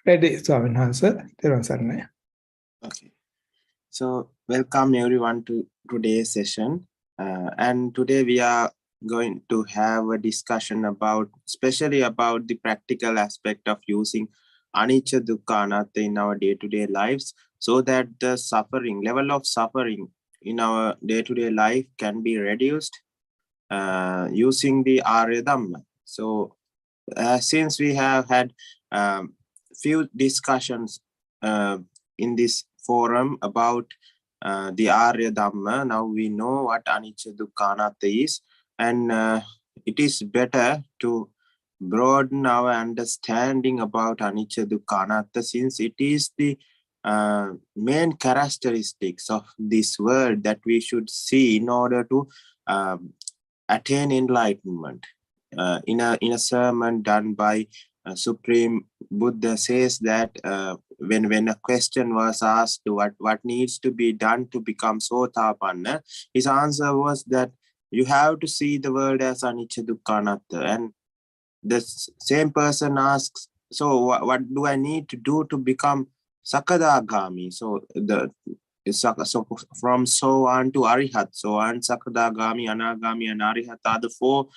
Ready, Swamin Hansa. Okay. So, welcome everyone to today's session. And today we are going to have a discussion about, especially about the practical aspect of using Anicca, Dukkha, Anatta in our day-to-day lives, so that the level of suffering in our day-to-day life can be reduced using the Ariya Dhamma. So, since we have had few discussions in this forum about the Ariya Dhamma, now we know what Anicca, Dukkha, Anatta is, and it is better to broaden our understanding about Anicca, Dukkha, Anatta, since it is the main characteristics of this world that we should see in order to attain enlightenment. In a sermon done by Supreme Buddha says that when a question was asked what needs to be done to become Sotapanna, his answer was that you have to see the world as Anicca, Dukkha, Anatta. And the same person asks, so what do I need to do to become Sakadagami? So from so on to Arihat, so on Sakadagami, Anagami, and Arihat are the four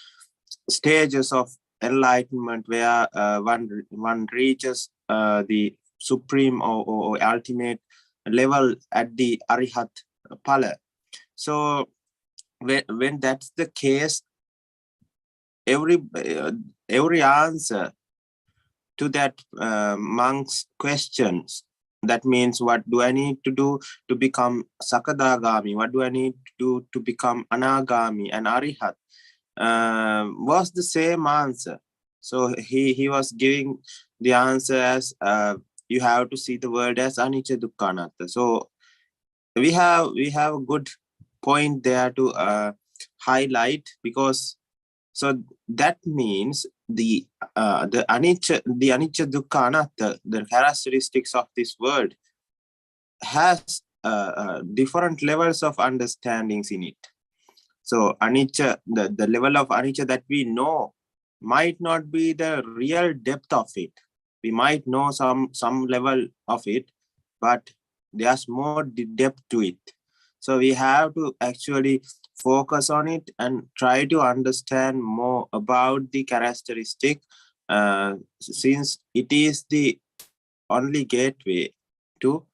stages of enlightenment where one reaches the supreme or ultimate level at the Arihat Pala. So when that's the case, every answer to that monk's questions, that means what do I need to do to become Sakadagami, what do I need to do to become Anagami and Arihat, was the same answer. So he was giving the answer as you have to see the world as Anicca, Dukkha, Anatta. So we have a good point there to highlight, because so that means the Anicca, Dukkha, Anatta, the characteristics of this world has different levels of understandings in it. So Anicca, the level of Anicca that we know might not be the real depth of it. We might know some level of it, but there's more depth to it. So we have to actually focus on it and try to understand more about the characteristic, since it is the only gateway to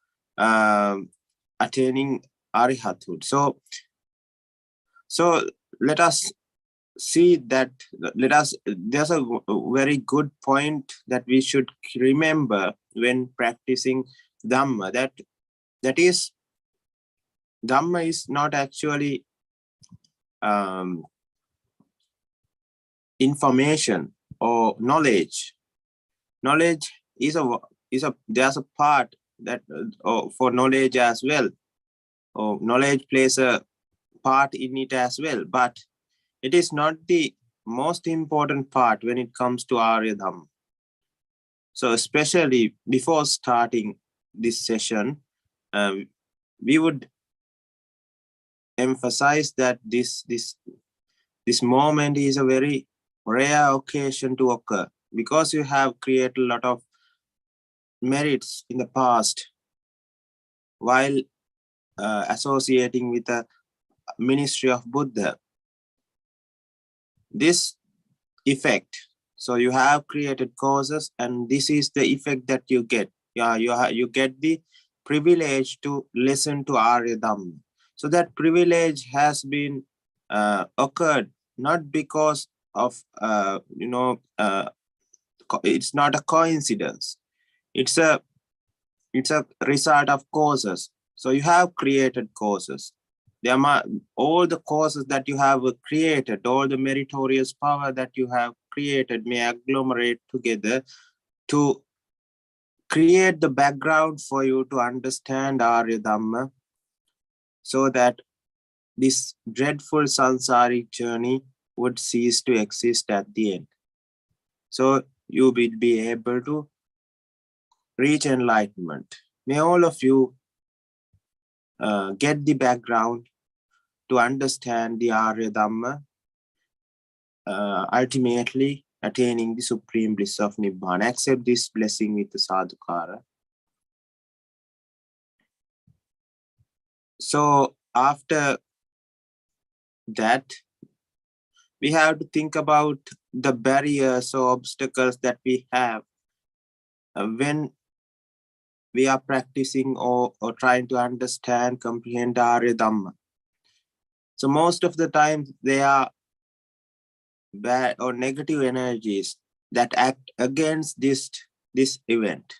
attaining Arihathood. So let us see that, there's a very good point that we should remember when practicing Dhamma, that is, Dhamma is not actually information or knowledge. Knowledge is there's a part that for knowledge as well, or knowledge plays a part in it as well, but it is not the most important part when it comes to Ariya Dhamma. So especially before starting this session, we would emphasize that this moment is a very rare occasion to occur, because you have created a lot of merits in the past while associating with the ministry of Buddha. This effect, so you have created causes, and this is the effect that you get. You get the privilege to listen to Ariya Dhamma. So that privilege has been occurred not because of it's not a coincidence. It's a result of causes. So you have created causes. All the causes that you have created, all the meritorious power that you have created may agglomerate together to create the background for you to understand Ariya Dhamma, so that this dreadful sansaric journey would cease to exist at the end. So you will be able to reach enlightenment. May all of you get the background to understand the Ariya Dhamma. Ultimately, attaining the supreme bliss of Nibbana. Accept this blessing with the sadhukara. So after that, we have to think about the barriers or obstacles that we have when we are practicing or trying to understand, comprehend Arya Dhamma. So most of the time, they are bad or negative energies that act against this event.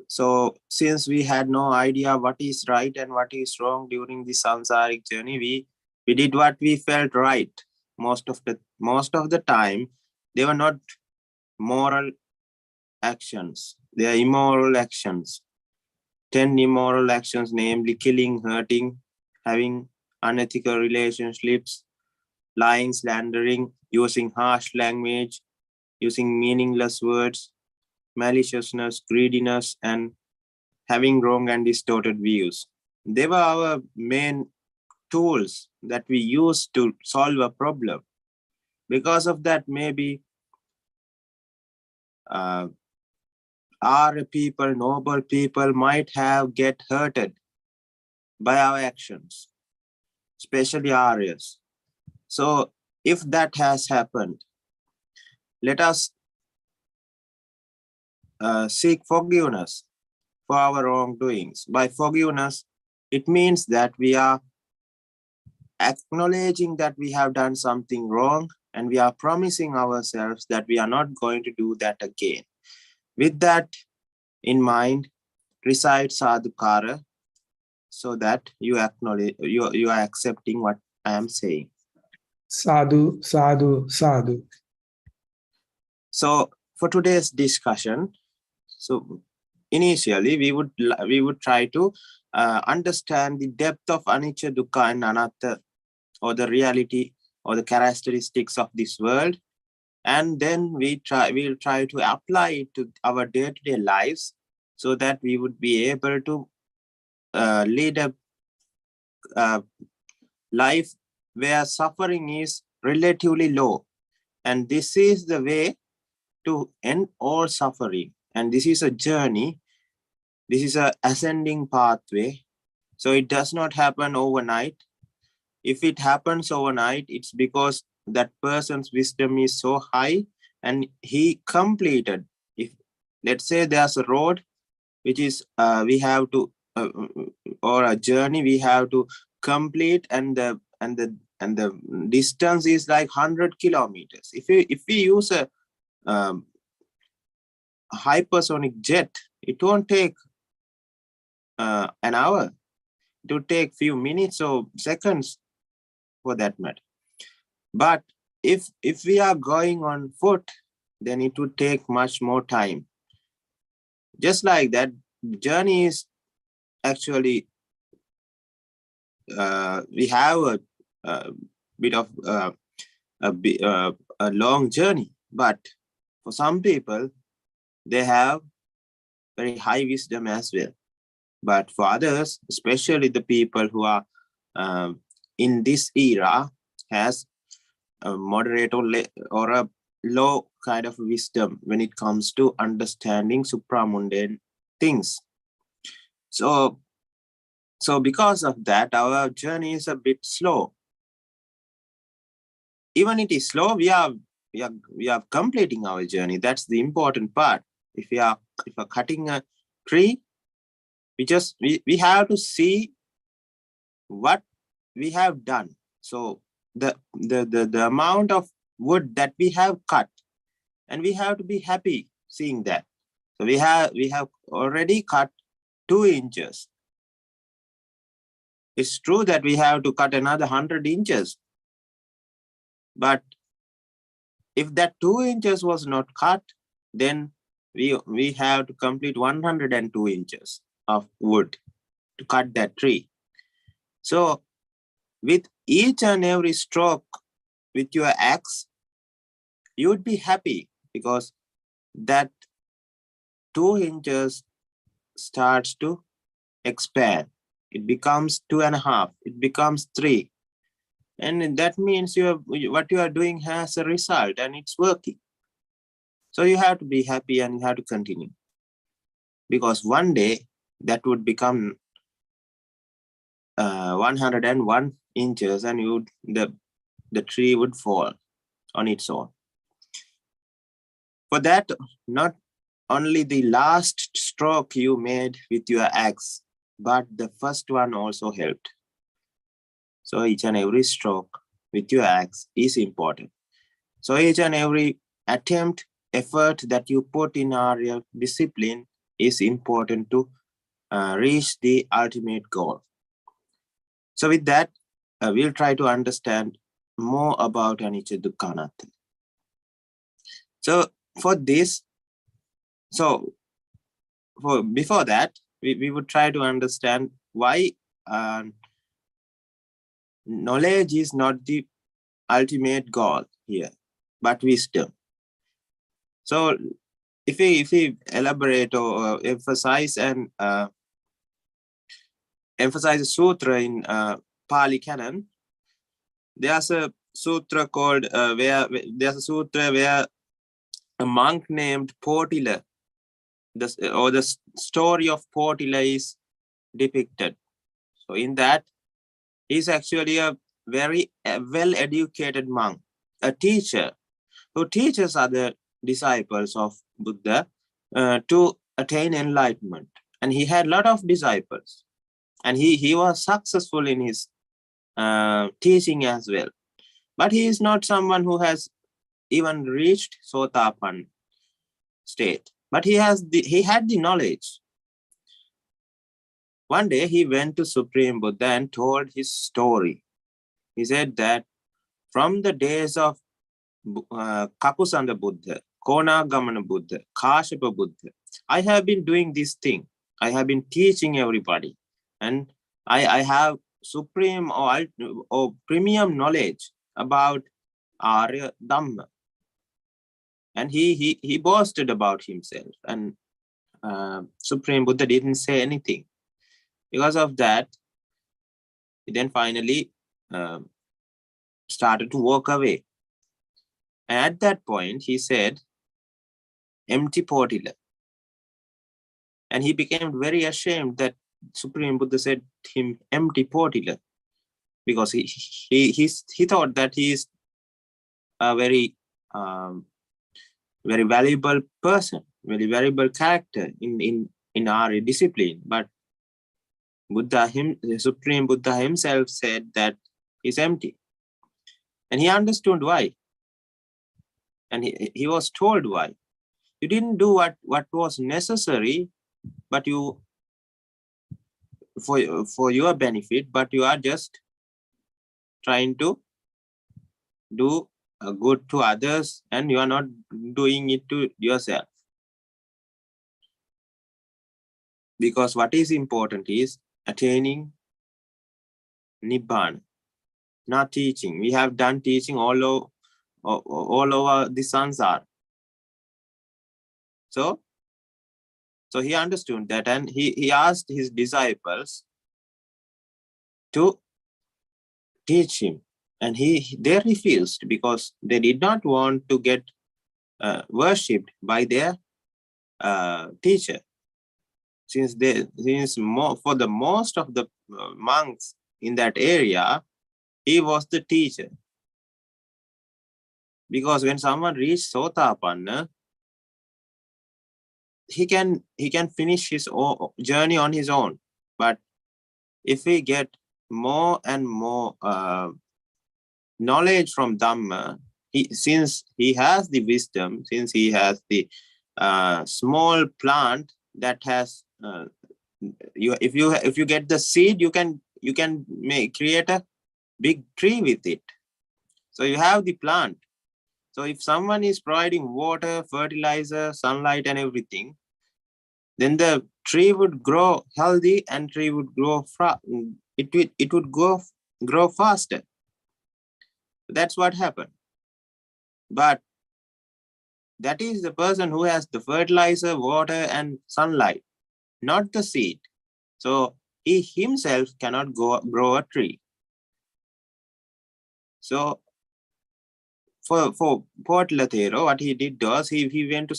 So since we had no idea what is right and what is wrong during the samsaric journey, we did what we felt right. Most of the time, they were not moral actions. They are immoral actions. 10 immoral actions, namely killing, hurting, having unethical relationships, lying, slandering, using harsh language, using meaningless words, maliciousness, greediness, and having wrong and distorted views. They were our main tools that we used to solve a problem. Because of that, maybe our people, noble people might have get hurted by our actions, especially Aryas. So if that has happened, let us seek forgiveness for our wrongdoings. By forgiveness, it means that we are acknowledging that we have done something wrong, and we are promising ourselves that we are not going to do that again. With that in mind, recite sadhukara so that you acknowledge, you are accepting what I am saying. Sadhu, sadhu, sadhu. So for today's discussion, so initially we would try to understand the depth of anicca, dukkha, and anatta, or the reality or the characteristics of this world, and then we'll try to apply it to our day-to-day lives, so that we would be able to lead a life where suffering is relatively low, and this is the way to end all suffering. And this is a journey. This is an ascending pathway. So it does not happen overnight. If it happens overnight, it's because that person's wisdom is so high and he completed. If let's say there's a road which is we have to or a journey we have to complete, and the distance is like 100 kilometers. If we use a hypersonic jet, it won't take an hour. It will take few minutes or seconds for that matter. But if we are going on foot, then it would take much more time. Just like that, journey is actually we have a bit of a long journey, but for some people they have very high wisdom as well. But for others, especially the people who are in this era, has a moderate or a low kind of wisdom when it comes to understanding supramundane things. So because of that, our journey is a bit slow. Even it is slow, we are completing our journey. That's the important part. If we are cutting a tree, we have to see what we have done. So the amount of wood that we have cut, and we have to be happy seeing that. So we have already cut 2 inches. It's true that we have to cut another 100 inches. But if that 2 inches was not cut, then we have to complete 102 inches of wood to cut that tree. So with each and every stroke with your axe, you would be happy, because that 2 inches starts to expand. It becomes 2.5. It becomes 3. And that means what you are doing has a result and it's working. So you have to be happy and you have to continue. Because one day that would become 101 inches and the tree would fall on its own. For that, not only the last stroke you made with your axe, but the first one also helped. So each and every stroke with your axe is important. So each and every attempt, effort that you put in Ariya discipline is important to reach the ultimate goal. So with that, we'll try to understand more about Anicca, Dukkha, Anatta. So for this, before that, we would try to understand why knowledge is not the ultimate goal here, but wisdom. So if we elaborate or emphasize a sutra in Pali Canon, there's a sutra called where a monk named Portila, the story of Portila is depicted. So in that, he's actually a very well-educated monk, a teacher who teaches other disciples of Buddha to attain enlightenment. And he had a lot of disciples. And he was successful in his teaching as well. But he is not someone who has even reached Sotapan state. But he had the knowledge. One day he went to Supreme Buddha and told his story. He said that from the days of Kapusanda Buddha, Konagamana Buddha, Kashyapa Buddha, I have been doing this thing. I have been teaching everybody. And I have supreme or premium knowledge about Ariya Dhamma. And he boasted about himself. And Supreme Buddha didn't say anything. Because of that, he then finally started to walk away. And at that point, he said, empty Portila. And he became very ashamed that Supreme Buddha said him empty Portila, because he thought that he is a very valuable person, very valuable character in our discipline. But the Supreme Buddha himself said that he's empty. And he understood why. And he was told why. You didn't do what was necessary, but you for your benefit, but you are just trying to do good to others and you are not doing it to yourself. Because what is important is attaining Nibbana, not teaching. We have done teaching all over the samsara. So he understood that, and he asked his disciples to teach him, and they refused because they did not want to get worshipped by their teacher. Since for the most of the monks in that area, he was the teacher. Because when someone reaches Sotapanna, he can finish his journey on his own. But if we get more and more knowledge from Dhamma, since he has the wisdom, since he has the small plant that has if you get the seed, you can create a big tree with it. So you have the plant. So if someone is providing water, fertilizer, sunlight and everything, then the tree would grow healthy and tree would grow it would grow faster. That's what happened. But that is the person who has the fertilizer, water and sunlight, not the seed. So he himself cannot grow a tree. So for Potla Thero, what he did was he went to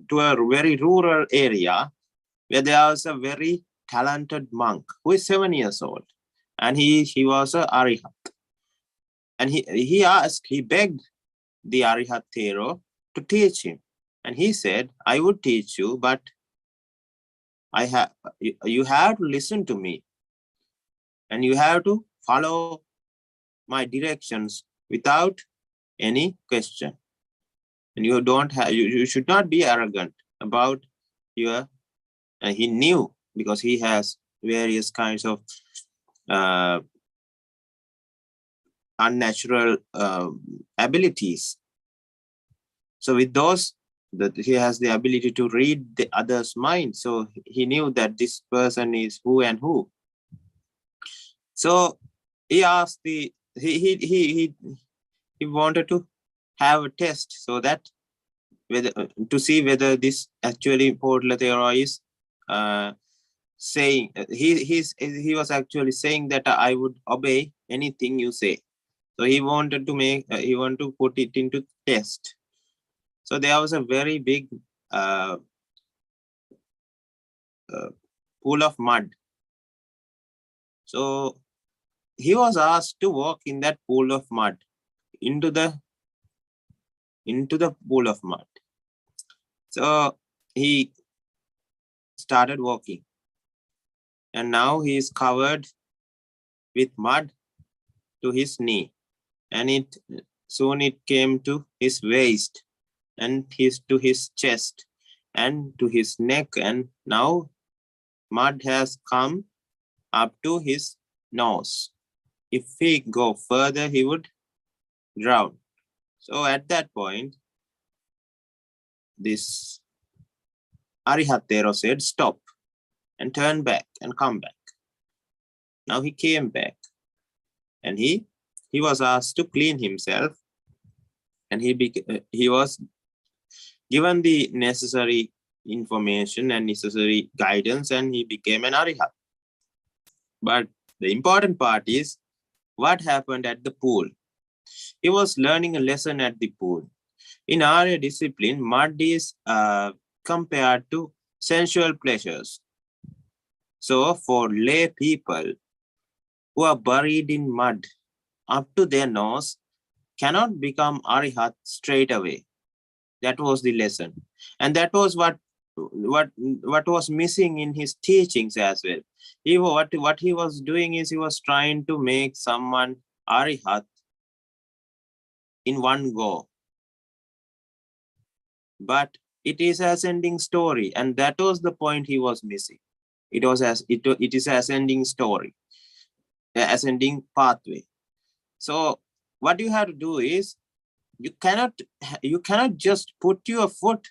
to a very rural area where there was a very talented monk who is 7 years old, and he was a Arihat. And he begged the Arihat Thero to teach him. And he said, I would teach you, but you have to listen to me, and you have to follow my directions without any question. And you don't have, you should not be arrogant about your, and he knew, because he has various kinds of unnatural abilities. So with those, that he has the ability to read the other's mind. So he knew that this person is who and who. So he asked he wanted to have a test, so that whether to see whether this actually Potla Thero is saying, he was actually saying that I would obey anything you say. So he wanted to make he wanted to put it into test. So there was a very big pool of mud. So he was asked to walk in that pool of mud, into the pool of mud. So he started walking, and now he is covered with mud to his knee, and soon it came to his waist, and to his chest, and to his neck, and now mud has come up to his nose. If he go further, he would drown. So at that point, this Arihat Thero said, stop and turn back and come back. Now he came back, and he was asked to clean himself, and he was given the necessary information and necessary guidance, and he became an Arihat. But the important part is what happened at the pool. He was learning a lesson at the pool. In Arya discipline, mud is compared to sensual pleasures. So for lay people who are buried in mud up to their nose cannot become Arihat straight away. That was the lesson. And that was what was missing in his teachings as well. What he was doing is he was trying to make someone Arihat in one go. But it is ascending story, and that was the point he was missing. It is ascending story, ascending pathway. So what you have to do is you cannot just put your foot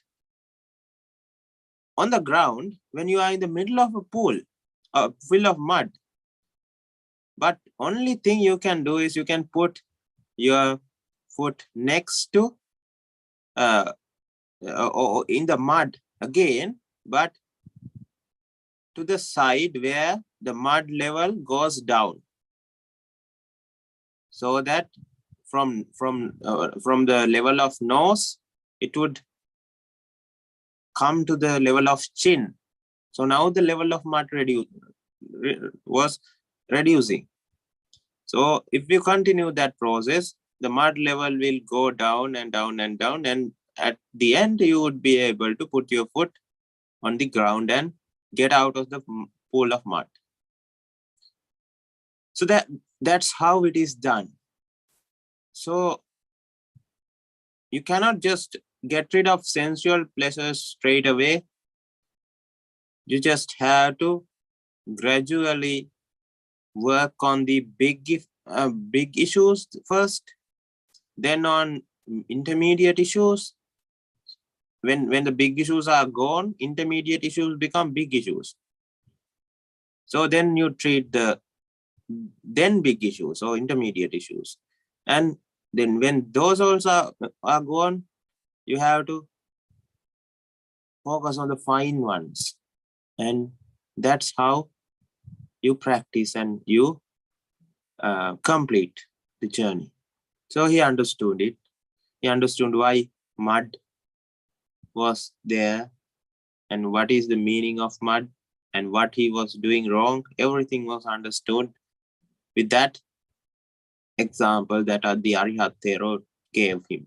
on the ground when you are in the middle of a pool full of mud. But only thing you can do is you can put your foot next to or in the mud again, but to the side where the mud level goes down, so that from the level of nose, it would come to the level of chin. So now the level of mud was reducing. So if you continue that process, the mud level will go down and down and down, and at the end you would be able to put your foot on the ground and get out of the pool of mud. So that's how it is done. So you cannot just get rid of sensual pleasures straight away. You just have to gradually work on the big issues first, then on intermediate issues. When the big issues are gone, intermediate issues become big issues. So then you treat the then big issues or intermediate issues, and then when those also are gone, you have to focus on the fine ones, and that's how you practice and you complete the journey. So he understood it. He understood why mud was there and what is the meaning of mud and what he was doing wrong. Everything was understood with that example that the Ariya Thero gave him.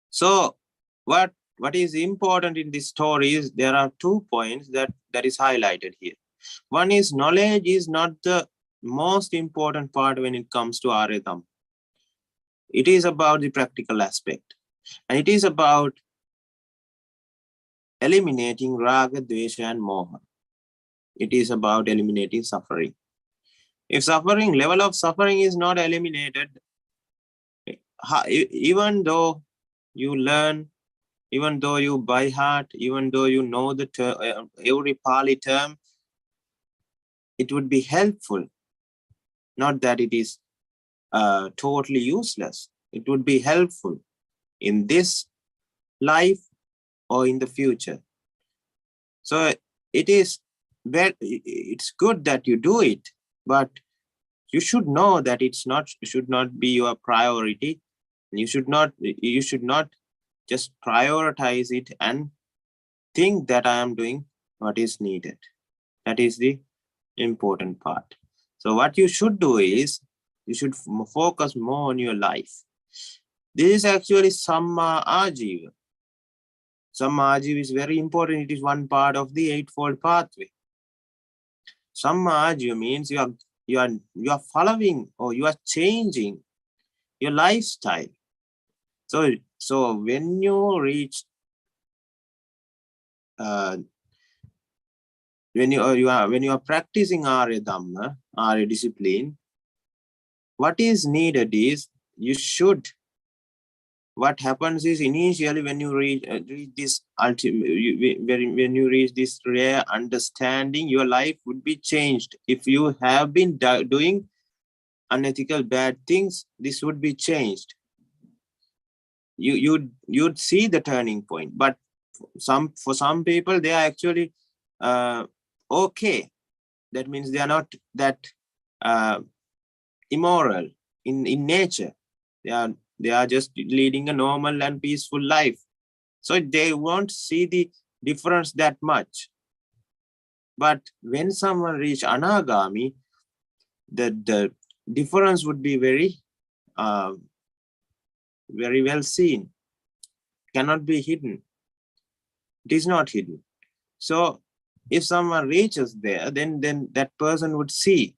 So what is important in this story is there are 2 points that is highlighted here. One is knowledge is not the most important part when it comes to Arya Dhamma. It is about the practical aspect. And it is about eliminating raga, dvesha and moha. It is about eliminating suffering. If level of suffering is not eliminated, even though you learn, even though you by heart, even though you know the term, every Pali term, it would be helpful. Not that it is totally useless. It would be helpful in this life or in the future. So it's good that you do it, but you should know that it should not be your priority. You should not just prioritize it and think that I am doing what is needed. That is the important part. So what you should do is you should focus more on your life. This is actually Samma Ajiva. Samma Ajiva is very important. It is one part of the Eightfold Pathway. Samma Ajiva means you are following or you are changing your lifestyle. So when you reach when you are practicing Arya Dhamma, Arya discipline, what is needed is what happens is initially when you reach this when you reach this rare understanding, your life would be changed. If you have been doing unethical bad things, this would be changed. You'd see the turning point, but for some people they are actually okay. That means they are not that immoral in nature. They are just leading a normal and peaceful life. So they won't see the difference that much. But when someone reach Anagami, the difference would be very well seen. Cannot be hidden. It is not hidden. So if someone reaches there, then that person would see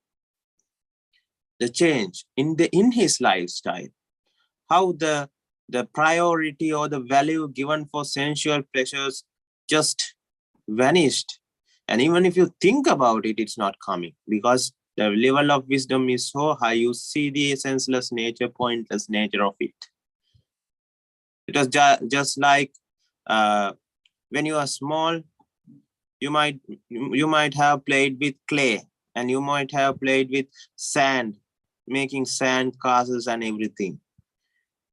the change in his lifestyle, how the priority or the value given for sensual pleasures just vanished. And even if you think about it, it's not coming, because the level of wisdom is so high, you see the senseless nature, pointless nature of it. It was just like when you are small, you might have played with clay, and you might have played with sand, making sand castles and everything.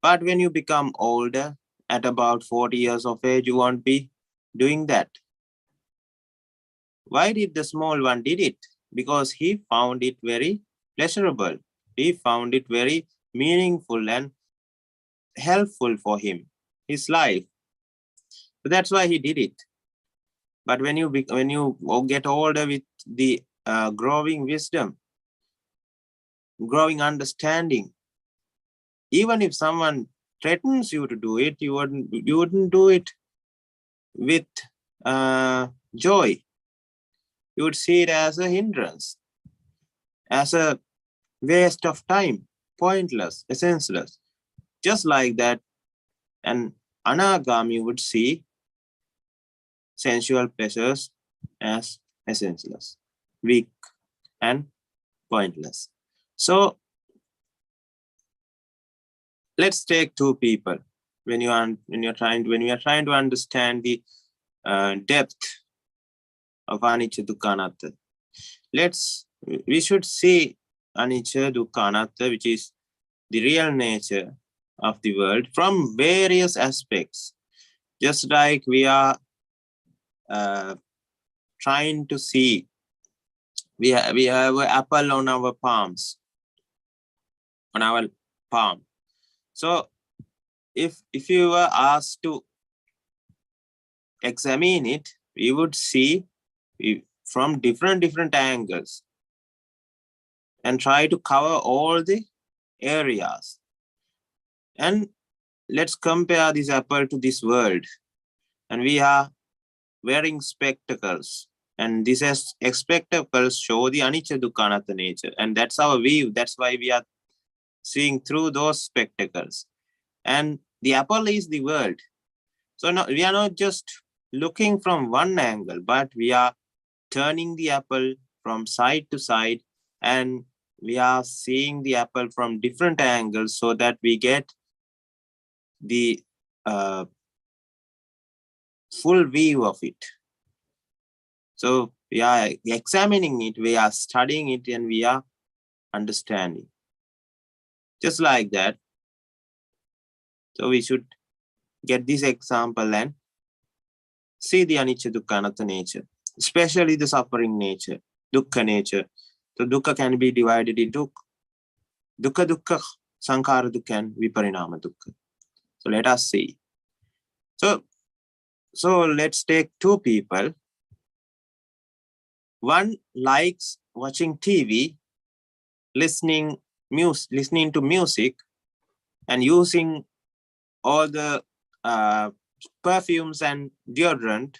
But when you become older, at about 40 years of age, you won't be doing that. Why did the small one did it? Because he found it very pleasurable. He found it very meaningful and helpful for him, his life. So that's why he did it. But when you get older with the growing wisdom, growing understanding, even if someone threatens you to do it, you wouldn't do it with joy. You would see it as a hindrance, as a waste of time, pointless, senseless. Just like that, an Anagami would see sensual pleasures as senseless, weak, and pointless. So let's take 2 people. When you are trying to understand the depth of Anicca, Dukkha, Anatta, we should see Anicca, Dukkha, Anatta, which is the real nature of the world, from various aspects. Just like we are trying to see we have an apple on our palms, on our palm. So if you were asked to examine it, we would see from different angles and try to cover all the areas. And let's compare this apple to this world. And we are wearing spectacles. And these spectacles show the Anicca, Dukkha, Anatta nature. And that's our view. That's why we are seeing through those spectacles. And the apple is the world. So no, we are not just looking from one angle, but we are turning the apple from side to side, and we are seeing the apple from different angles so that we get the full view of it. So we are examining it, we are studying it, and we are understanding. Just like that. So we should get this example and see the Anicca, Dukkha, Anatta nature, especially the suffering nature, Dukkha nature. So Dukkha can be divided into Dukkha Dukkha, Sankhara Dukkha, and Viparinama Dukkha. So let us see. So let's take two people. One likes watching TV, listening to music, and using all the perfumes and deodorant,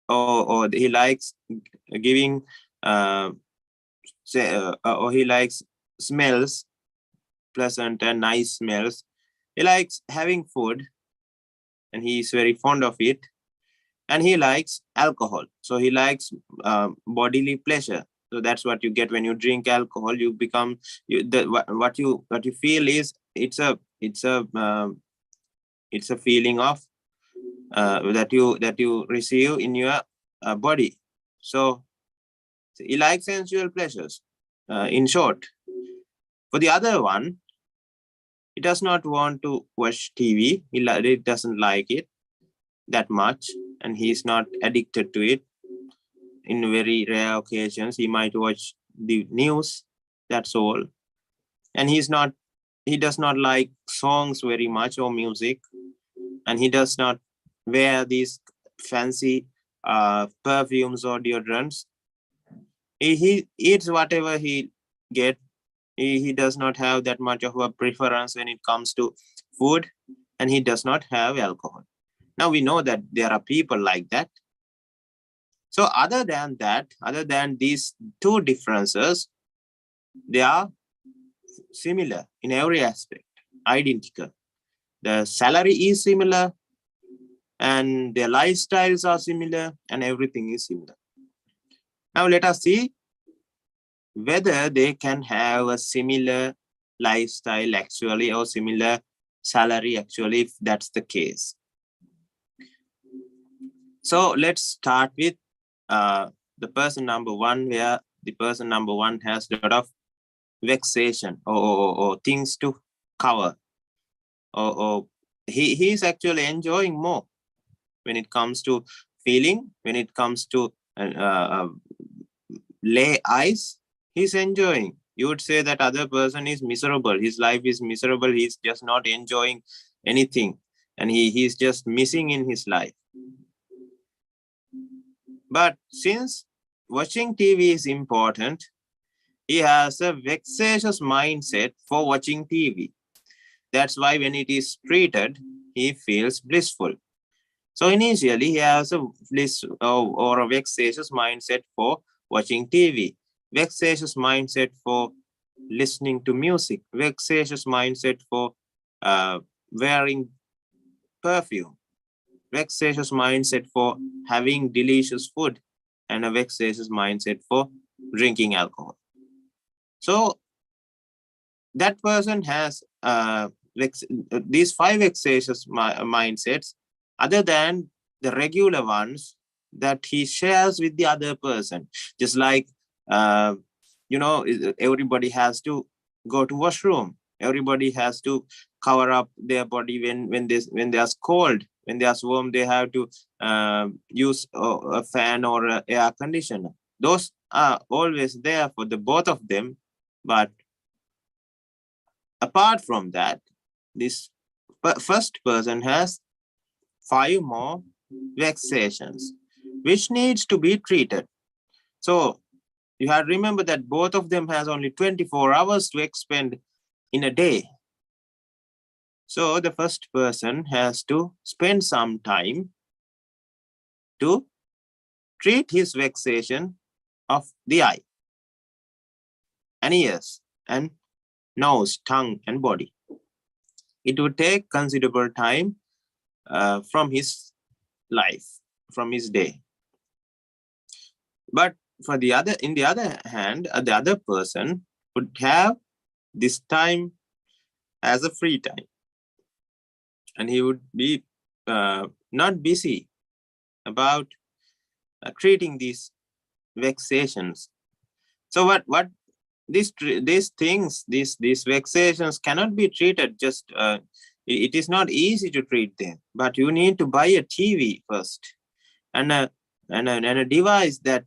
or he likes giving, or he likes smells, pleasant and nice smells. He likes having food, and he is very fond of it. And he likes alcohol. So he likes bodily pleasure. So that's what you get when you drink alcohol. You become what you feel is it's a feeling of that you receive in your body. So he likes sensual pleasures. In short, for the other one, he does not want to watch TV. He doesn't like it that much, and he's not addicted to it. In very rare occasions, he might watch the news. That's all. And he does not like songs very much or music, and he does not wear these fancy perfumes or deodorants. He eats whatever he get. He does not have that much of a preference when it comes to food, and he does not have alcohol. Now we know that there are people like that. So other than these two differences, they are similar in every aspect, identical. The salary is similar, and their lifestyles are similar, and everything is similar. Now let us see whether they can have a similar lifestyle actually, or similar salary actually, if that's the case. So let's start with the person number one, where the person number one has a lot of vexation or things to cover, or he is actually enjoying more when it comes to feeling, when it comes to lay eyes, he's enjoying. You would say that other person is miserable, his life is miserable, he's just not enjoying anything, and he's just missing in his life. But since watching TV is important, he has a vexatious mindset for watching TV. That's why when it is treated, he feels blissful. So initially, he has a bliss or a vexatious mindset for watching TV, vexatious mindset for listening to music, vexatious mindset for wearing perfume, vexatious mindset for having delicious food, and a vexatious mindset for drinking alcohol. So that person has these 5 vexatious mindsets, other than the regular ones that he shares with the other person. Just like, everybody has to go to washroom. Everybody has to cover up their body when there's cold, When they are warm, they have to use a fan or a air conditioner. Those are always there for the both of them. But apart from that, this first person has 5 more vexations, which needs to be treated. So you have to remember that both of them has only 24 hours to expend in a day. So the first person has to spend some time to treat his vexation of the eye and ears and nose, tongue, and body. It would take considerable time from his life, from his day. But for the other, in the other hand, the other person would have this time as a free time, and he would be not busy about treating these vexations. So what these things, these vexations cannot be treated just. It is not easy to treat them, but you need to buy a TV first and a device that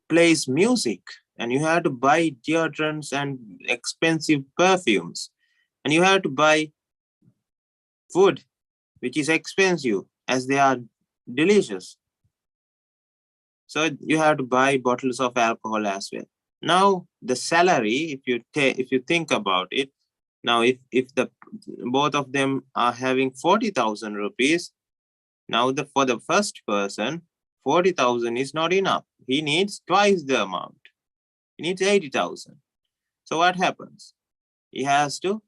plays music, and you have to buy deodorants and expensive perfumes, and you have to buy food which is expensive as they are delicious. So you have to buy bottles of alcohol as well. Now the salary, if you think about it, now if the both of them are having 40,000 rupees, now for the first person, 40,000 is not enough. He needs twice the amount. He needs 80,000. So what happens? He has to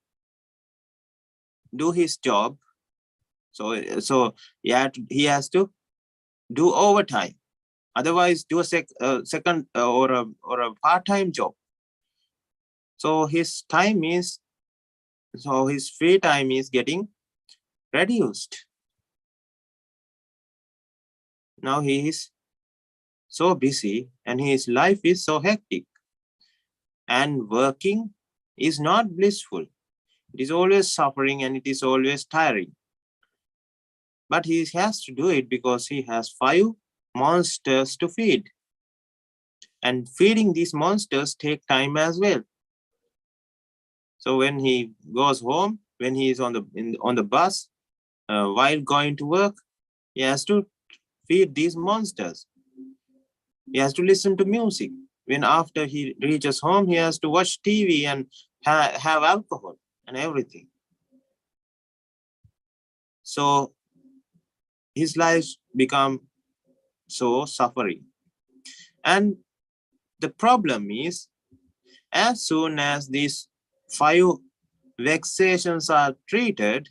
do his job. So he has to do overtime. Otherwise, do a second or a part-time job. So his free time is getting reduced. Now he is so busy and his life is so hectic. And working is not blissful. It is always suffering and it is always tiring. But he has to do it because he has 5 monsters to feed. And feeding these monsters take time as well. So when he goes home, when he is on the bus, while going to work, he has to feed these monsters. He has to listen to music. When after he reaches home, he has to watch TV and have alcohol and everything. So his life become so suffering. And the problem is, as soon as these 5 vexations are treated,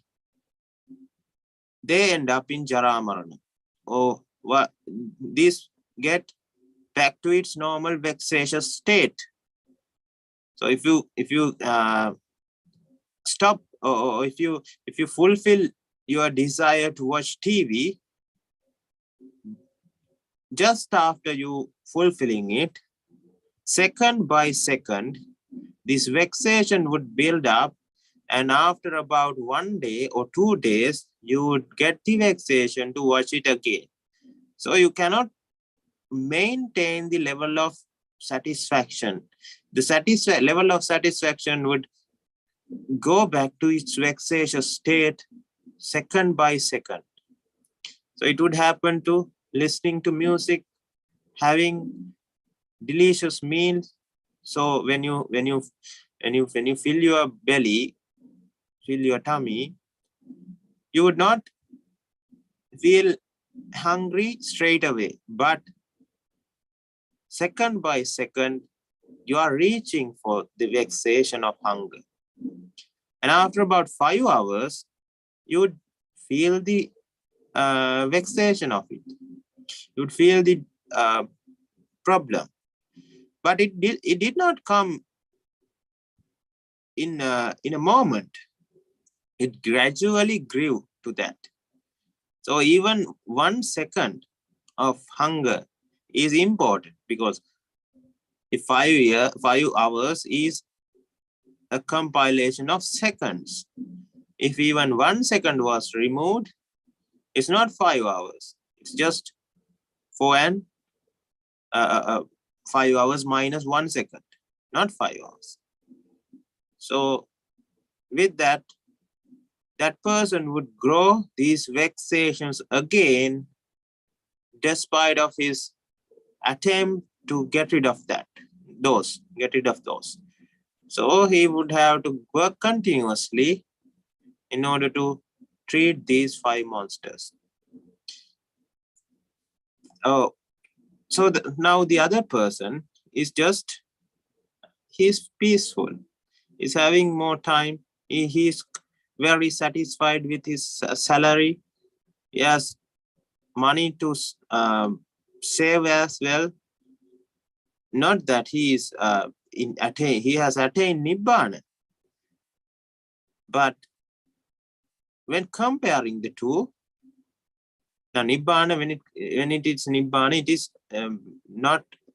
they end up in Jara Marana. Or this get back to its normal vexatious state. So if you stop, or if you fulfill your desire to watch TV, just after you fulfilling it, second by second, this vexation would build up, and after about 1 day or 2 days, you would get the vexation to watch it again. So you cannot maintain the level of satisfaction. The level of satisfaction would go back to its vexatious state second by second. So it would happen to listening to music, having delicious meals. So when you fill your belly, fill your tummy, you would not feel hungry straight away, but second by second, you are reaching for the vexation of hunger. And after about 5 hours, you would feel the vexation of it. You would feel the problem. But it did not come in a moment. It gradually grew to that. So even 1 second of hunger is important, because if 5 hours is a compilation of seconds. If even 1 second was removed, it's not 5 hours. It's just 5 hours minus 1 second, not 5 hours. So with that, that person would grow these vexations again, despite of his attempt to get rid of those. So he would have to work continuously in order to treat these 5 monsters. Oh, so now the other person is just, he's peaceful. He's having more time. He's very satisfied with his salary. He has money to save as well. Not that he is he has attained Nibbana. But when comparing the two, now Nibbana, when it is Nibbana, it is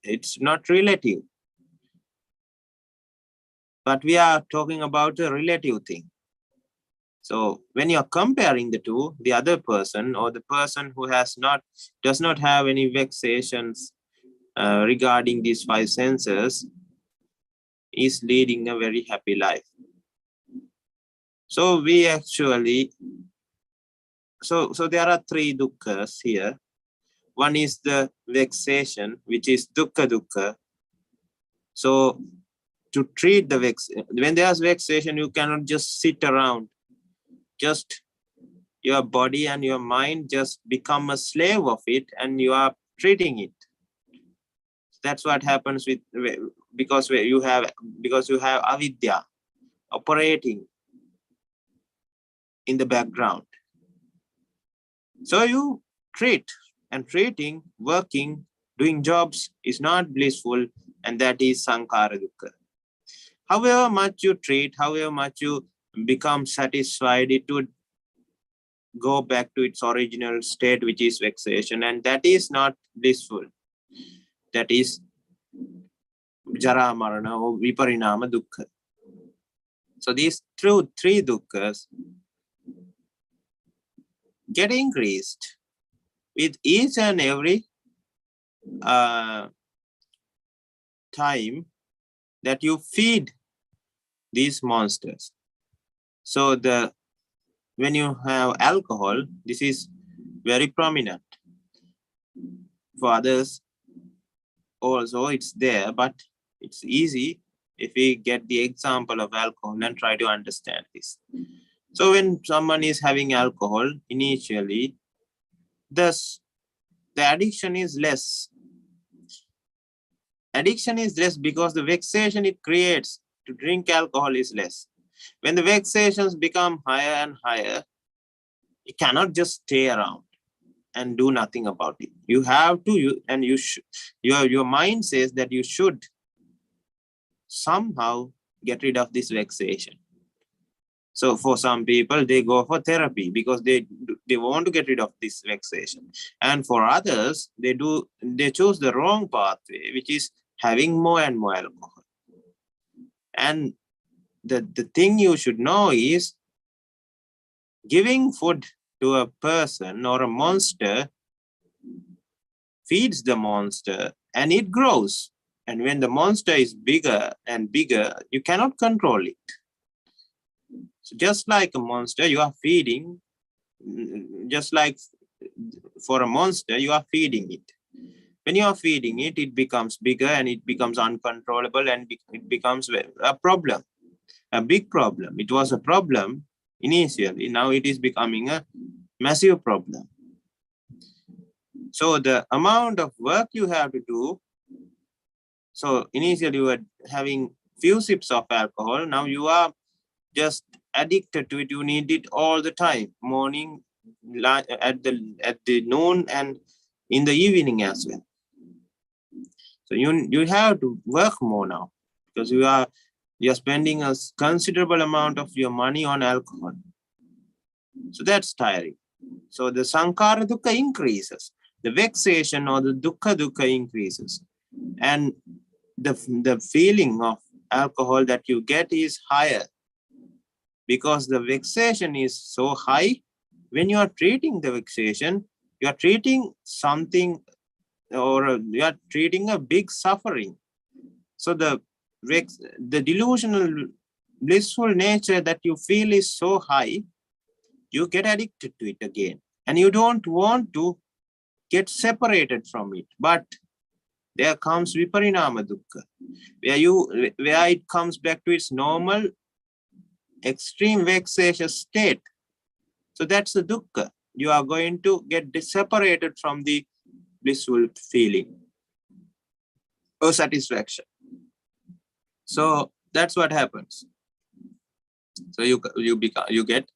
it's not relative. But we are talking about a relative thing. So when you are comparing the two, the other person or the person who does not have any vexations regarding these 5 senses is leading a very happy life. So we actually, so there are 3 dukkhas here. One is the vexation, which is dukkha. So to treat the when there's vexation, you cannot just sit around. Just your body and your mind just become a slave of it, and you are treating it. That's what happens with, because you have avidya operating in the background. So you treat, and treating, working, doing jobs is not blissful, and that is sankhara dukkha. However much you treat, however much you become satisfied, it would go back to its original state, which is vexation, and that is not blissful. That is jara marana or viparinama dukkha. So these 3 dukkhas get increased with each and every time that you feed these monsters. So when you have alcohol, this is very prominent. For others also it's there, but it's easy if we get the example of alcohol and try to understand this. So when someone is having alcohol, initially, thus the addiction is less. Addiction is less because the vexation it creates to drink alcohol is less. When the vexations become higher and higher, you cannot just stay around and do nothing about it. You have to, and you should. Your mind says that you should somehow get rid of this vexation. So for some people, they go for therapy because they want to get rid of this vexation. And for others, they choose the wrong pathway, which is having more and more alcohol. And the thing you should know is, giving food to a person or a monster feeds the monster and it grows. And when the monster is bigger and bigger, you cannot control it. So just like a monster, you are feeding, just like for a monster, you are feeding it. When you are feeding it, it becomes bigger and it becomes uncontrollable, and it becomes a problem, a big problem. It was a problem initially, now it is becoming a massive problem. So the amount of work you have to do, so initially you were having few sips of alcohol, now you are just addicted to it. You need it all the time, morning, at the noon, and in the evening as well. So you have to work more now, because you're spending a considerable amount of your money on alcohol. So that's tiring. So the sankhara dukkha increases, the vexation or the dukkha increases, and the feeling of alcohol that you get is higher. because the vexation is so high. When you are treating the vexation, you are treating something, or you are treating a big suffering. So the delusional blissful nature that you feel is so high, you get addicted to it again, and you don't want to get separated from it. But there comes viparinama dukkha, where it comes back to its normal extreme vexatious state. So that's the dukkha. You are going to get separated from the blissful feeling or satisfaction. So that's what happens. So you get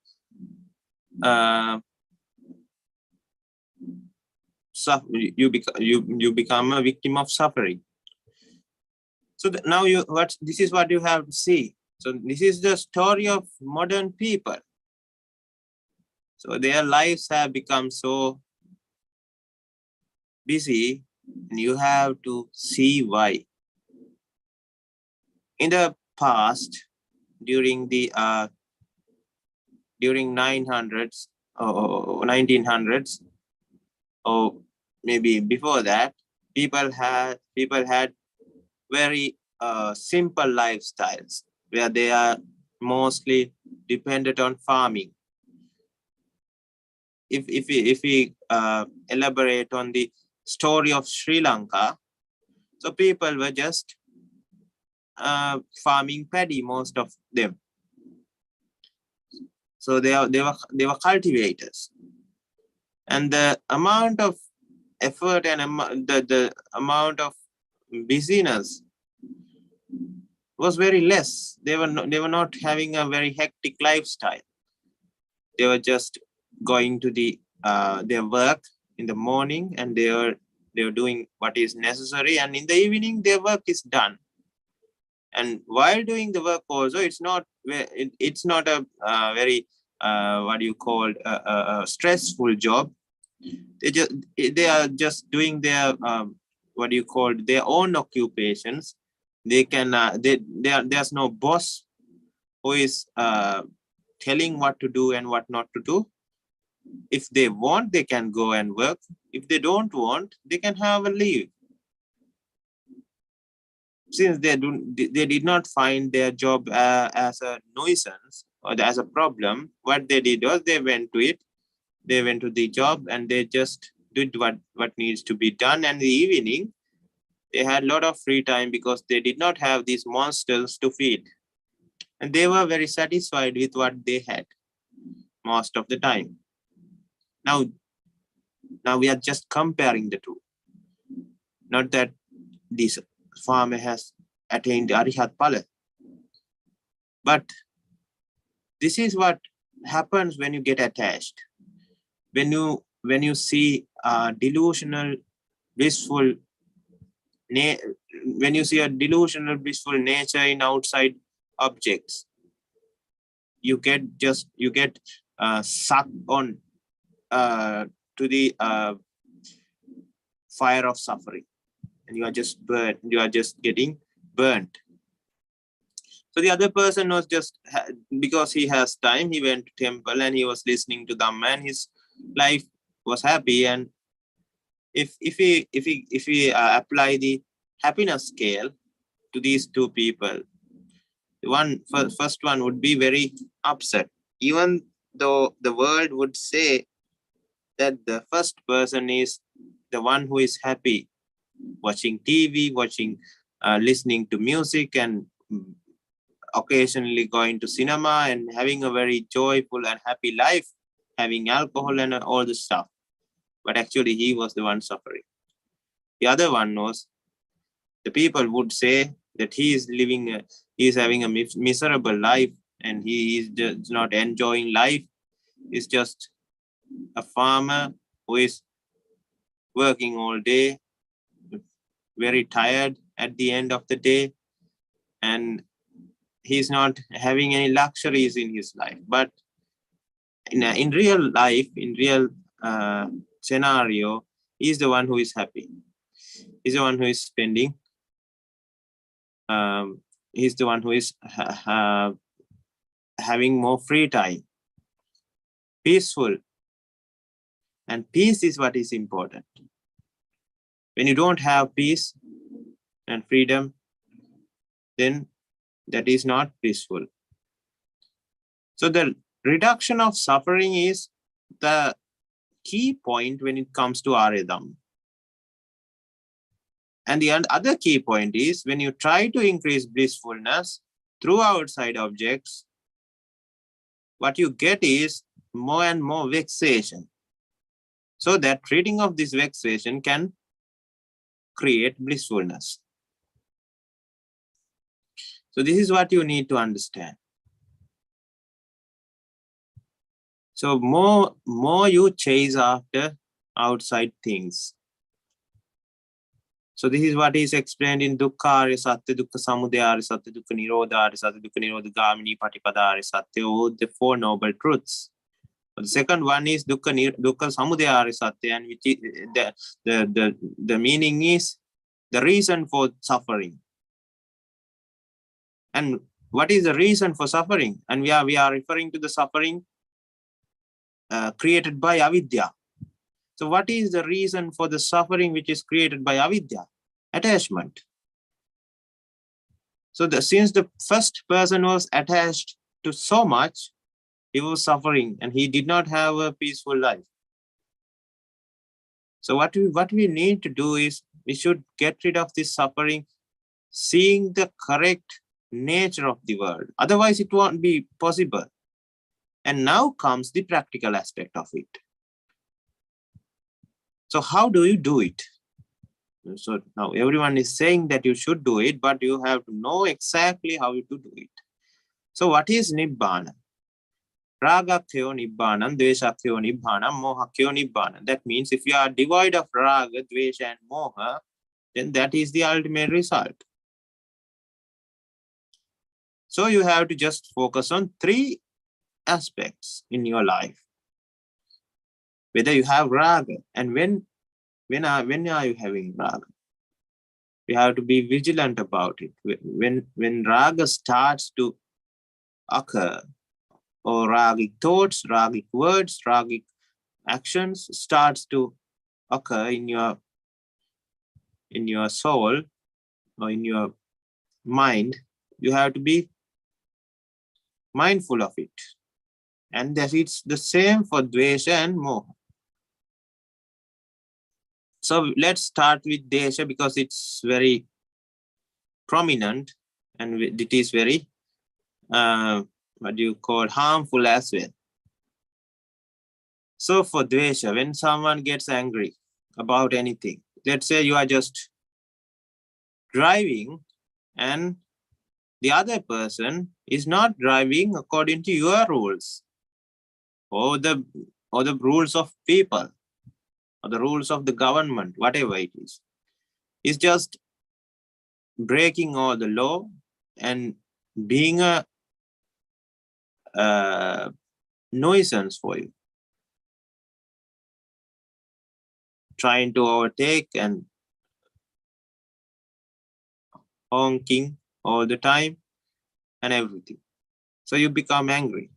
you become a victim of suffering. So now this is what you have to see. So this is the story of modern people. So their lives have become so busy, and you have to see why. In the past, during the 900s or 1900s, or maybe before that, people had very simple lifestyles where they are mostly dependent on farming. If we elaborate on the story of Sri Lanka, so people were just farming paddy, most of them. So they were cultivators, and the amount of effort and the amount of busyness was very less. They were not having a very hectic lifestyle. They were just going to their work in the morning, and they were doing what is necessary, and in the evening their work is done. And while doing the work also, it's not a very what you call a stressful job. They are just doing their what do you call their own occupations. They can there's no boss who is telling what to do and what not to do. If they want, they can go and work. If they don't want, they can have a leave. Since they did not find their job as a nuisance or as a problem, what they did was they went to it. They went to the job and they just did what needs to be done. And in the evening, they had a lot of free time because they did not have these monsters to feed. And they were very satisfied with what they had most of the time. Now we are just comparing the two. Not that this farmer has attained Arihat Pala. But this is what happens when you get attached. When you see delusional, blissful, when you see a delusional, blissful nature in outside objects, you get sucked on to the fire of suffering, and you are just burnt. You are just getting burnt. So the other person was just, because he has time, he went to temple and he was listening to Dhamma, and his life was happy. And if we apply the happiness scale to these two people, first one would be very upset, even though the world would say that the first person is the one who is happy, watching TV, listening to music, and occasionally going to cinema and having a very joyful and happy life, having alcohol and all this stuff. But actually he was the one suffering. The other one was, the people would say that he is having a miserable life, and he is just not enjoying life. He's just a farmer who is working all day, very tired at the end of the day, and he's not having any luxuries in his life. But in real life, in real scenario, he's the one who is happy. He's the one who is spending. He's the one who is having more free time, peaceful. And peace is what is important. When you don't have peace and freedom, then that is not peaceful. So the reduction of suffering is the key point when it comes to Arya Dhamma. And the other key point is when you try to increase blissfulness through outside objects, what you get is more and more vexation. So that treating of this vexation can create blissfulness. So this is what you need to understand. So more you chase after outside things. So this is what is explained in Dukkha Ariya Satya, Dukkha Samudaya Ariya Satya, Dukkha Nirodha Ariya Satya, Dukkha Nirodha Gamini Patipada Ariya Satya, all the Four Noble Truths. The second one is Dukkha Samudaya Ariya Satya, and which is the meaning is the reason for suffering. And what is the reason for suffering? And we are referring to the suffering created by avidya. So what is the reason for the suffering which is created by avidya? Attachment. So since the first person was attached to so much, he was suffering and he did not have a peaceful life. So what we need to do is we should get rid of this suffering, seeing the correct nature of the world. Otherwise, it won't be possible. And now comes the practical aspect of it. So how do you do it? So now everyone is saying that you should do it, but you have to know exactly how to do it. So what is Nibbana? Ragakyo Nibbanam, Dveshakyo Nibbanam, Mohakyo Nibbanam. That means if you are devoid of Raga, Dvesha and Moha, then that is the ultimate result. So you have to just focus on three aspects in your life. Whether you have Raga, and when are you having Raga? You have to be vigilant about it. When Raga starts to occur, or Ragic thoughts, Ragic words, Ragic actions starts to occur in your soul or in your mind, you have to be mindful of it. And that it's the same for Dvesha and Moha. So let's start with Desha because it's very prominent and it is very, harmful as well. So for Dvesha, when someone gets angry about anything, let's say you are just driving and the other person is not driving according to your rules or the rules of people or the rules of the government, whatever it is. It's just breaking all the law and being a nuisance for you. Trying to overtake and honking all the time and everything. So you become angry.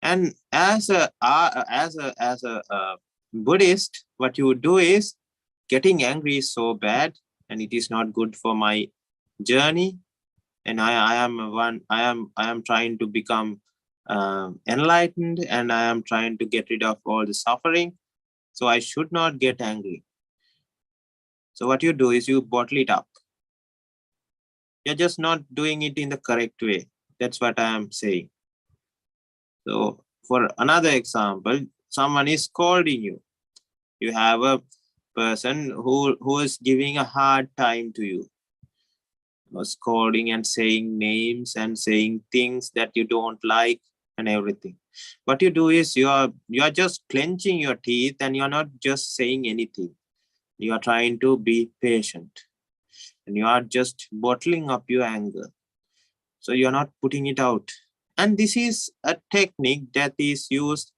And as a Buddhist, what you would do is getting angry is so bad and it is not good for my journey. And I am trying to become enlightened and I am trying to get rid of all the suffering. So I should not get angry. So what you do is you bottle it up. You're just not doing it in the correct way. That's what I am saying. So for another example, someone is scolding you. You have a person who is giving a hard time to you. Scolding and saying names and saying things that you don't like and everything. What you do is you are just clenching your teeth and you're not just saying anything. You are trying to be patient and you are just bottling up your anger. So you're not putting it out. And this is a technique that is used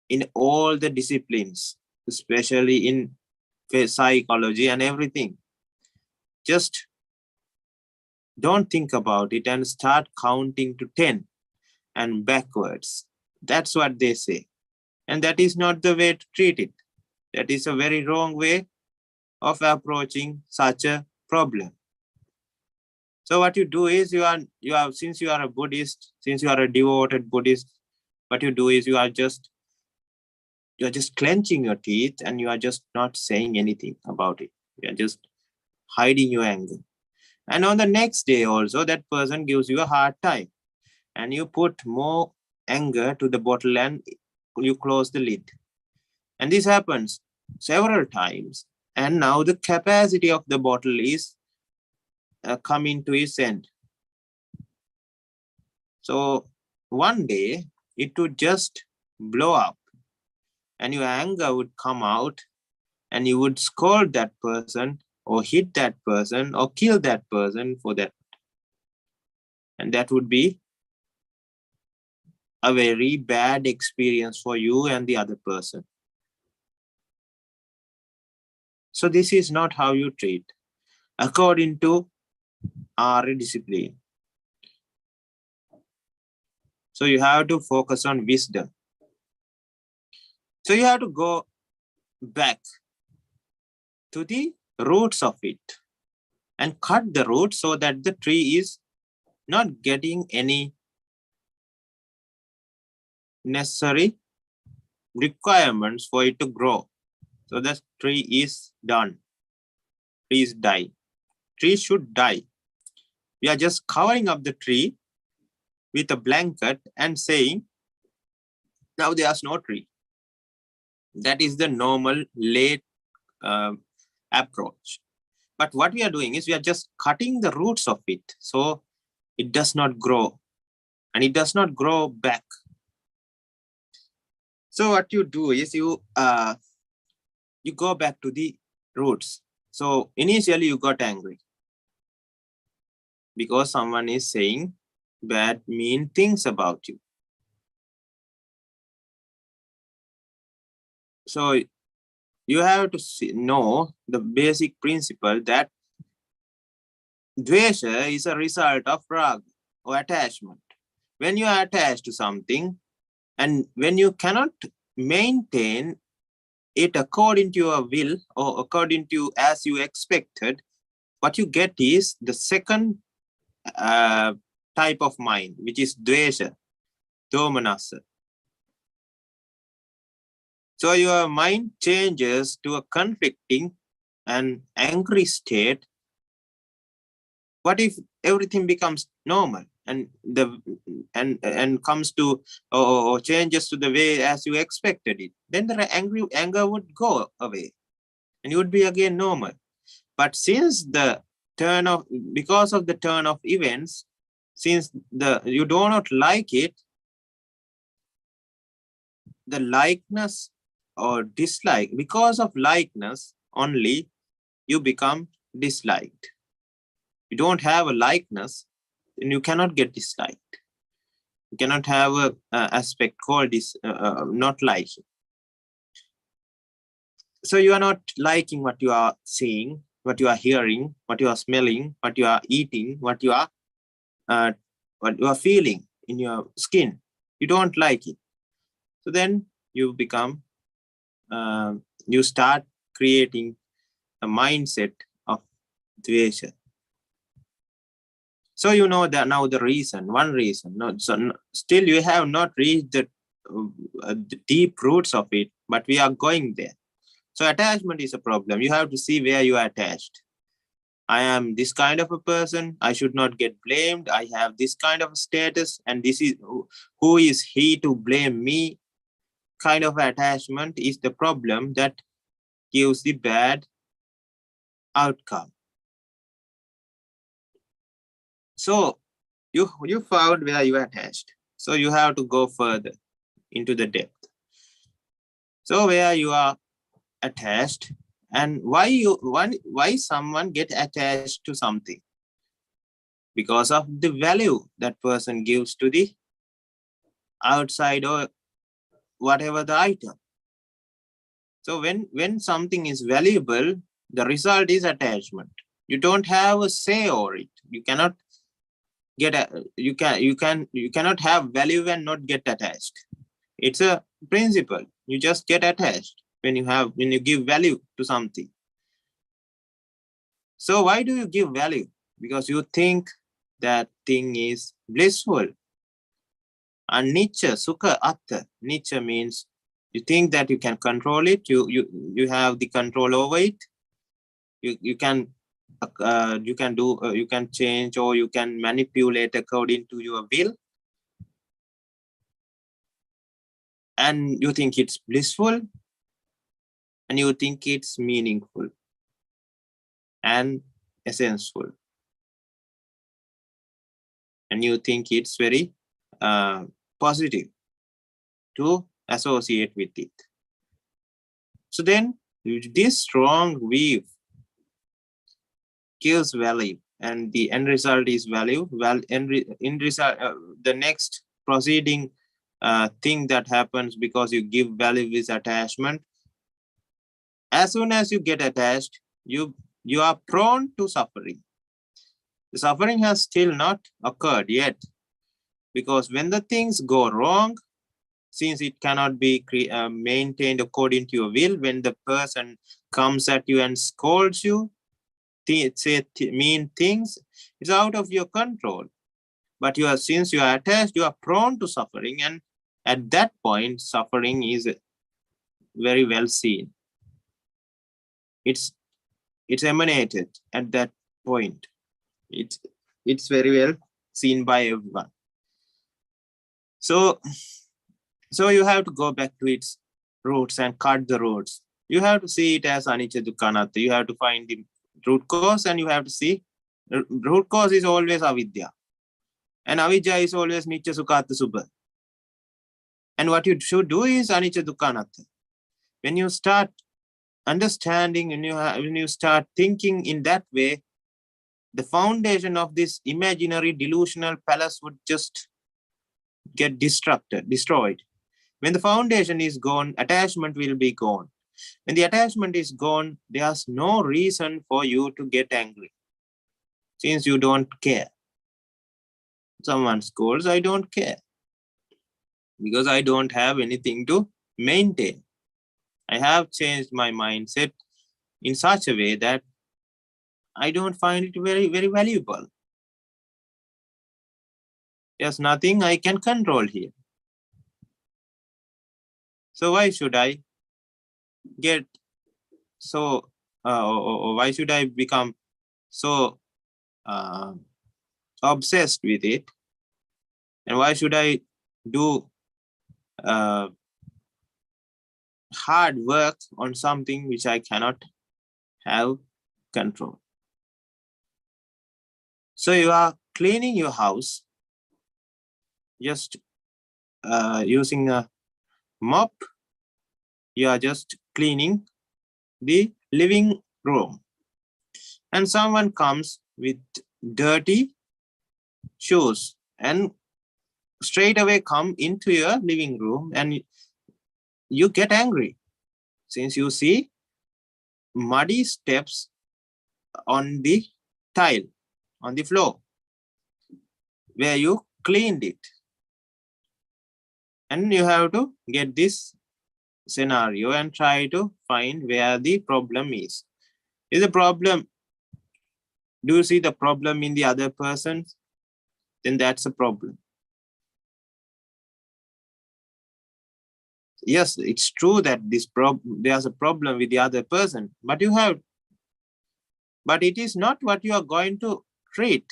in all the disciplines, especially in psychology and everything. Just don't think about it and start counting to 10 and backwards. That's what they say. And that is not the way to treat it. That is a very wrong way of approaching such a problem. So what you do is since you are a Buddhist, since you are a devoted Buddhist, what you do is you are just clenching your teeth and you are just not saying anything about it. You are just hiding your anger. And on the next day also, that person gives you a hard time. And you put more anger to the bottle and you close the lid. And this happens several times. And now the capacity of the bottle is coming to its end. So one day it would just blow up and your anger would come out and you would scold that person or hit that person or kill that person for that. And that would be a very bad experience for you and the other person. So this is not how you treat according to Ariya discipline. So you have to focus on wisdom. So you have to go back to the roots of it and cut the roots so that the tree is not getting any necessary requirements for it to grow. So the tree is done. Trees die. Trees should die. We are just covering up the tree with a blanket and saying, now there's no tree. That is the normal late approach. But what we are doing is we are just cutting the roots of it so it does not grow and it does not grow back. So what you do is you go back to the roots. So initially you got angry because someone is saying bad, mean things about you. So you have to know the basic principle that dvesha is a result of raga or attachment. When you are attached to something and when you cannot maintain it according to your will or according to as you expected, what you get is the second type of mind, which is dvesha, domanassa. So your mind changes to a conflicting and angry state. What if everything becomes normal and comes to or changes to the way as you expected it? Then the anger would go away and you would be again normal. But since because of the turn of events, since you do not like it, the likeness or dislike, because of likeness only, you become disliked. You don't have a likeness, then you cannot get disliked. You cannot have a aspect called not liking. So you are not liking what you are seeing, what you are hearing, what you are smelling, what you are eating, what you are feeling in your skin. You don't like it. So then you become, you start creating a mindset of dvesha. So you know that now the reason, one reason. Still you have not reached the deep roots of it, but we are going there. So attachment is a problem. You have to see where you are attached. I am this kind of a person. I should not get blamed. I have this kind of status, and this is who is he to blame me? Kind of attachment is the problem that gives the bad outcome. So you found where you are attached. So you have to go further into the depth. So where you are attached and why someone get attached to something? Because of the value that person gives to the outside or whatever the item. So when something is valuable, the result is attachment. You don't have a say over it. You cannot you cannot have value and not get attached. It's a principle. You just get attached when you give value to something. So why do you give value? Because you think that thing is blissful. Anicca, sukha, atta. Nicca means you think that you can control it. You have the control over it. You can you can change or you can manipulate according to your will. And you think it's blissful. And you think it's meaningful and essential. And you think it's very positive to associate with it. So then this strong view gives value, and the end result is value. Well, the next proceeding thing that happens because you give value is attachment. As soon as you get attached, you are prone to suffering. The suffering has still not occurred yet, because when the things go wrong, since it cannot be maintained according to your will, when the person comes at you and scolds you, say mean things, it's out of your control. But since you are attached, you are prone to suffering, and at that point, suffering is very well seen. It's emanated at that point. It's very well seen by everyone. So you have to go back to its roots and cut the roots. You have to see it as Anicca, Dukkha, Anatta. You have to find the root cause, and you have to see root cause is always avidya. And avidya is always nicca, sukha, atta, subha. And what you should do is Anicca, Dukkha, Anatta. When you start understanding and when you start thinking in that way, the foundation of this imaginary delusional palace would just get destroyed. When the foundation is gone, attachment will be gone. When the attachment is gone, there's no reason for you to get angry, since you don't care. Someone scolds, I don't care, because I don't have anything to maintain. I have changed my mindset in such a way that I don't find it very, very valuable. There's nothing I can control here. So why should I get so, why should I become so obsessed with it? And why should I do hard work on something which I cannot have control? So you are cleaning your house just using a mop. You are just cleaning the living room, and someone comes with dirty shoes and straight away come into your living room, and you get angry since you see muddy steps on the tile, on the floor, where you cleaned it. And you have to get this scenario and try to find where the problem is. Is the problem, do you see the problem in the other person? Then that's a problem. Yes, it's true that there's a problem with the other person, but it is not what you are going to treat.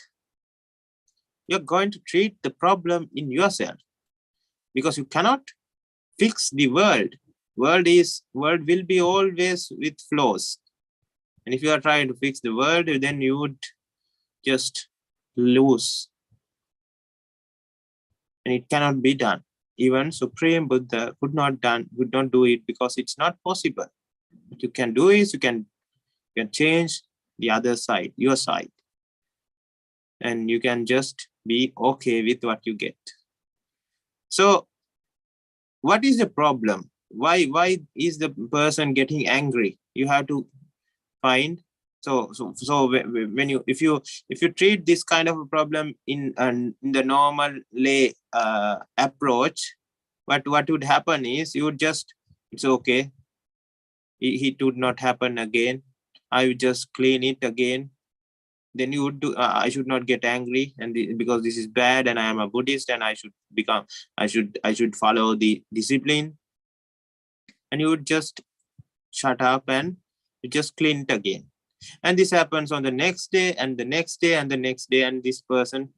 You're going to treat the problem in yourself, because you cannot fix the world. World will be always with flaws. And if you are trying to fix the world, then you would just lose. And it cannot be done. Even Supreme Buddha could not do it, because it's not possible. What you can do is you can change the other side, your side. And you can just be okay with what you get. So what is the problem? Why is the person getting angry? You have to find When you if you treat this kind of a problem in the normal lay approach, what would happen is you would just, it's okay, it would not happen again, I would just clean it again. Then you would do, I should not get angry, and because this is bad and I am a Buddhist and I should follow the discipline, and you would just shut up and you just clean it again. And this happens on the next day and the next day and the next day, and this person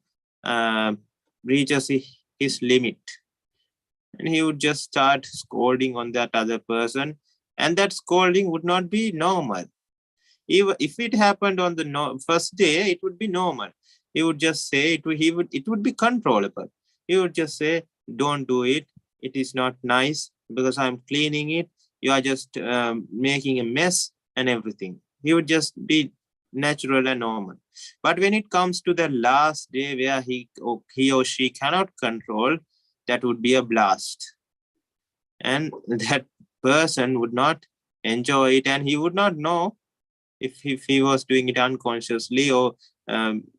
reaches his limit, and he would just start scolding on that other person, and that scolding would not be normal. Even if it happened on the first day, it would be normal. He would just say it would be controllable. He would just say, don't do it, it is not nice because I'm cleaning it, you are just making a mess and everything. He would just be natural and normal. But when it comes to the last day where he or she cannot control, that would be a blast. And that person would not enjoy it, and he would not know if he was doing it unconsciously or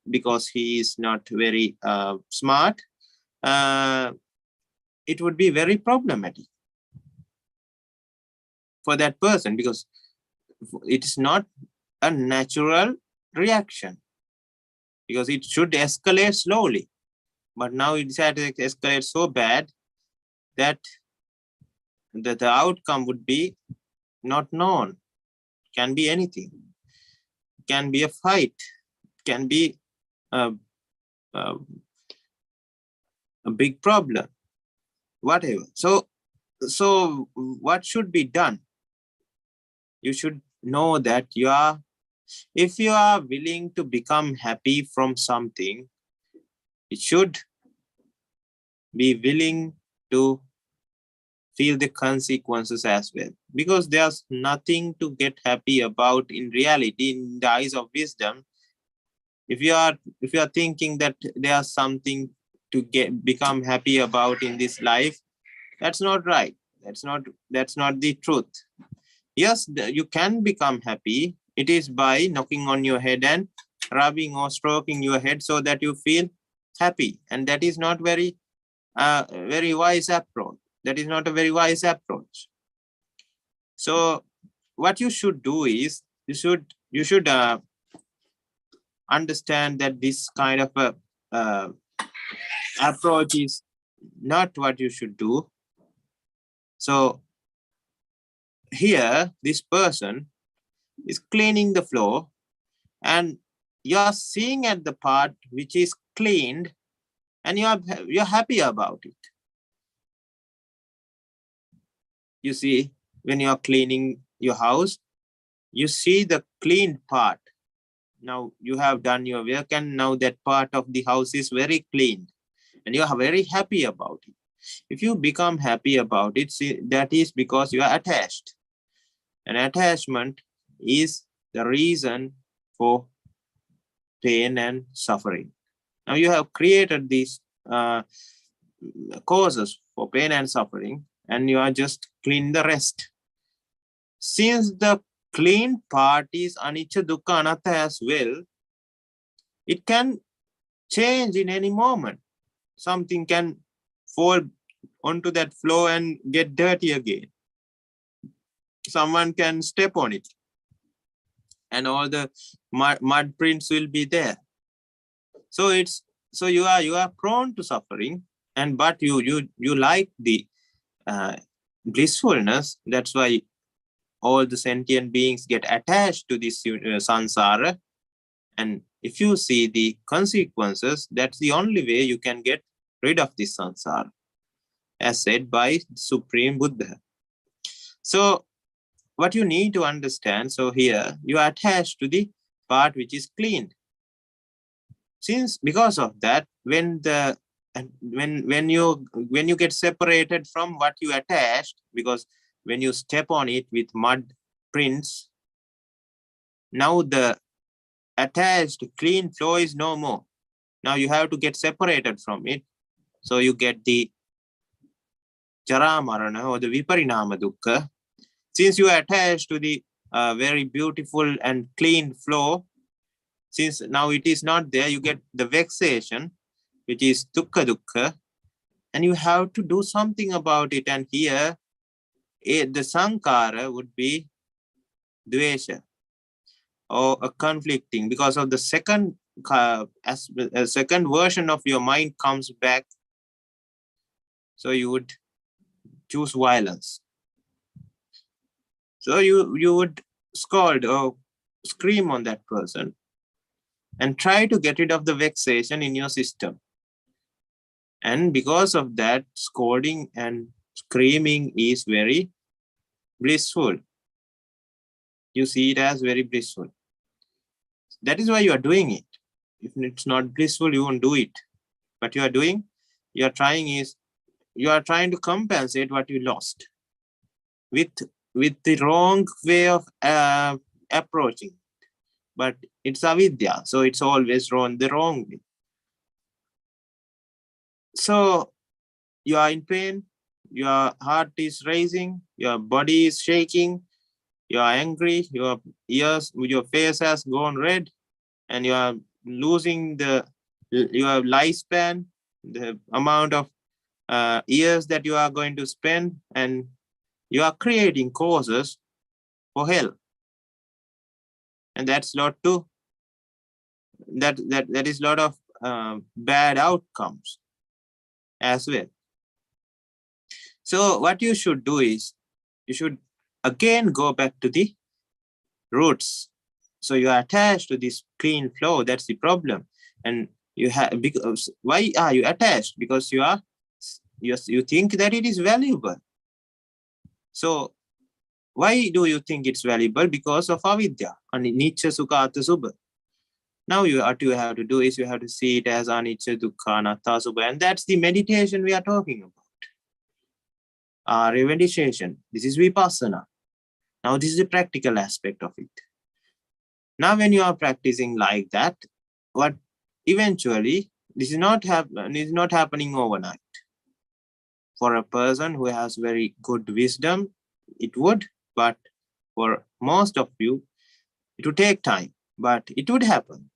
because he is not very smart. It would be very problematic for that person, because it is not a natural reaction, because it should escalate slowly. But now it decided to escalate so bad that the outcome would be not known. Can be anything. Can be a fight. Can be a big problem. Whatever. So what should be done? You should know that if you are willing to become happy from something, it should be willing to feel the consequences as well, because there's nothing to get happy about in reality, in the eyes of wisdom. If you are thinking that there's something to become happy about in this life, that's not right. That's not the truth. Yes, you can become happy. It is by knocking on your head and rubbing or stroking your head so that you feel happy, and that is not very wise approach. That is not a very wise approach. So what you should do is you should understand that this kind of a approach is not what you should do. So here this person is cleaning the floor, and you are seeing at the part which is cleaned, and you're happy about it. You see, when you are cleaning your house, you see the cleaned part. Now you have done your work, and now that part of the house is very clean, and you are very happy about it. If you become happy about it, see, that is because you are attached. And attachment is the reason for pain and suffering. Now you have created these causes for pain and suffering, and you are just clean the rest. Since the clean part is Anicca, Dukkha, Anatta as well, it can change in any moment. Something can fall onto that floor and get dirty again. Someone can step on it, and all the mud prints will be there. So you are prone to suffering, but you like the blissfulness. That's why all the sentient beings get attached to this samsara. And if you see the consequences, that's the only way you can get rid of this samsara, as said by Supreme Buddha. So what you need to understand, so here you are attached to the part which is cleaned. Because of that, when you get separated from what you attached, because when you step on it with mud prints, now the attached clean floor is no more. Now you have to get separated from it. So you get the Jara Marana or the Viparinama Dukkha. Since you are attached to the a very beautiful and clean flow, since now it is not there, you get the vexation, which is dukkha, and you have to do something about it. And here, the sankhara would be dvesha, or a conflicting, because of the second second version of your mind comes back. So you would choose violence. So you would scold or scream on that person and try to get rid of the vexation in your system. And because of that, scolding and screaming is very blissful. You see it as very blissful. That is why you are doing it. If it's not blissful, you won't do it. What you are doing, you are trying to compensate what you lost with the wrong way of approaching. But it's avidya, so it's always wrong, the wrong way. So you are in pain, your heart is racing, your body is shaking, you are angry, your face has gone red, and you are losing your lifespan, the amount of years that you are going to spend, and you are creating causes for hell. And that's lot too. That is lot of bad outcomes as well. So what you should do is, you should again go back to the roots. So you are attached to this clean flow. That's the problem. And you have, because why are you attached? Because you think that it is valuable. So why do you think it's valuable? Because of avidya, anicca, sukha, atta, subha. Now what you have to do is, you have to see it as anicca, dukkha, anatta, subha, and that's the meditation we are talking about. Ariya meditation. This is vipassana. Now this is the practical aspect of it. Now when you are practicing like that, what eventually, this is not happening overnight. For a person who has very good wisdom, it would, but for most of you, it would take time, but it would happen.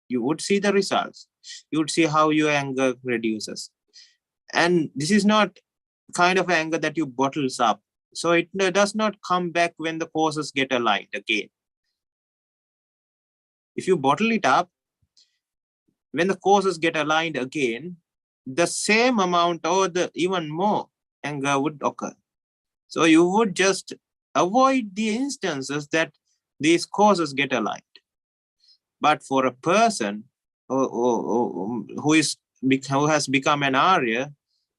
You would see the results. You would see how your anger reduces. And this is not kind of anger that you bottles up. So it does not come back when the causes get aligned again. If you bottle it up, when the causes get aligned again, the same amount or even more anger would occur. So you would just avoid the instances that these causes get aligned. But for a person who has become an Arya,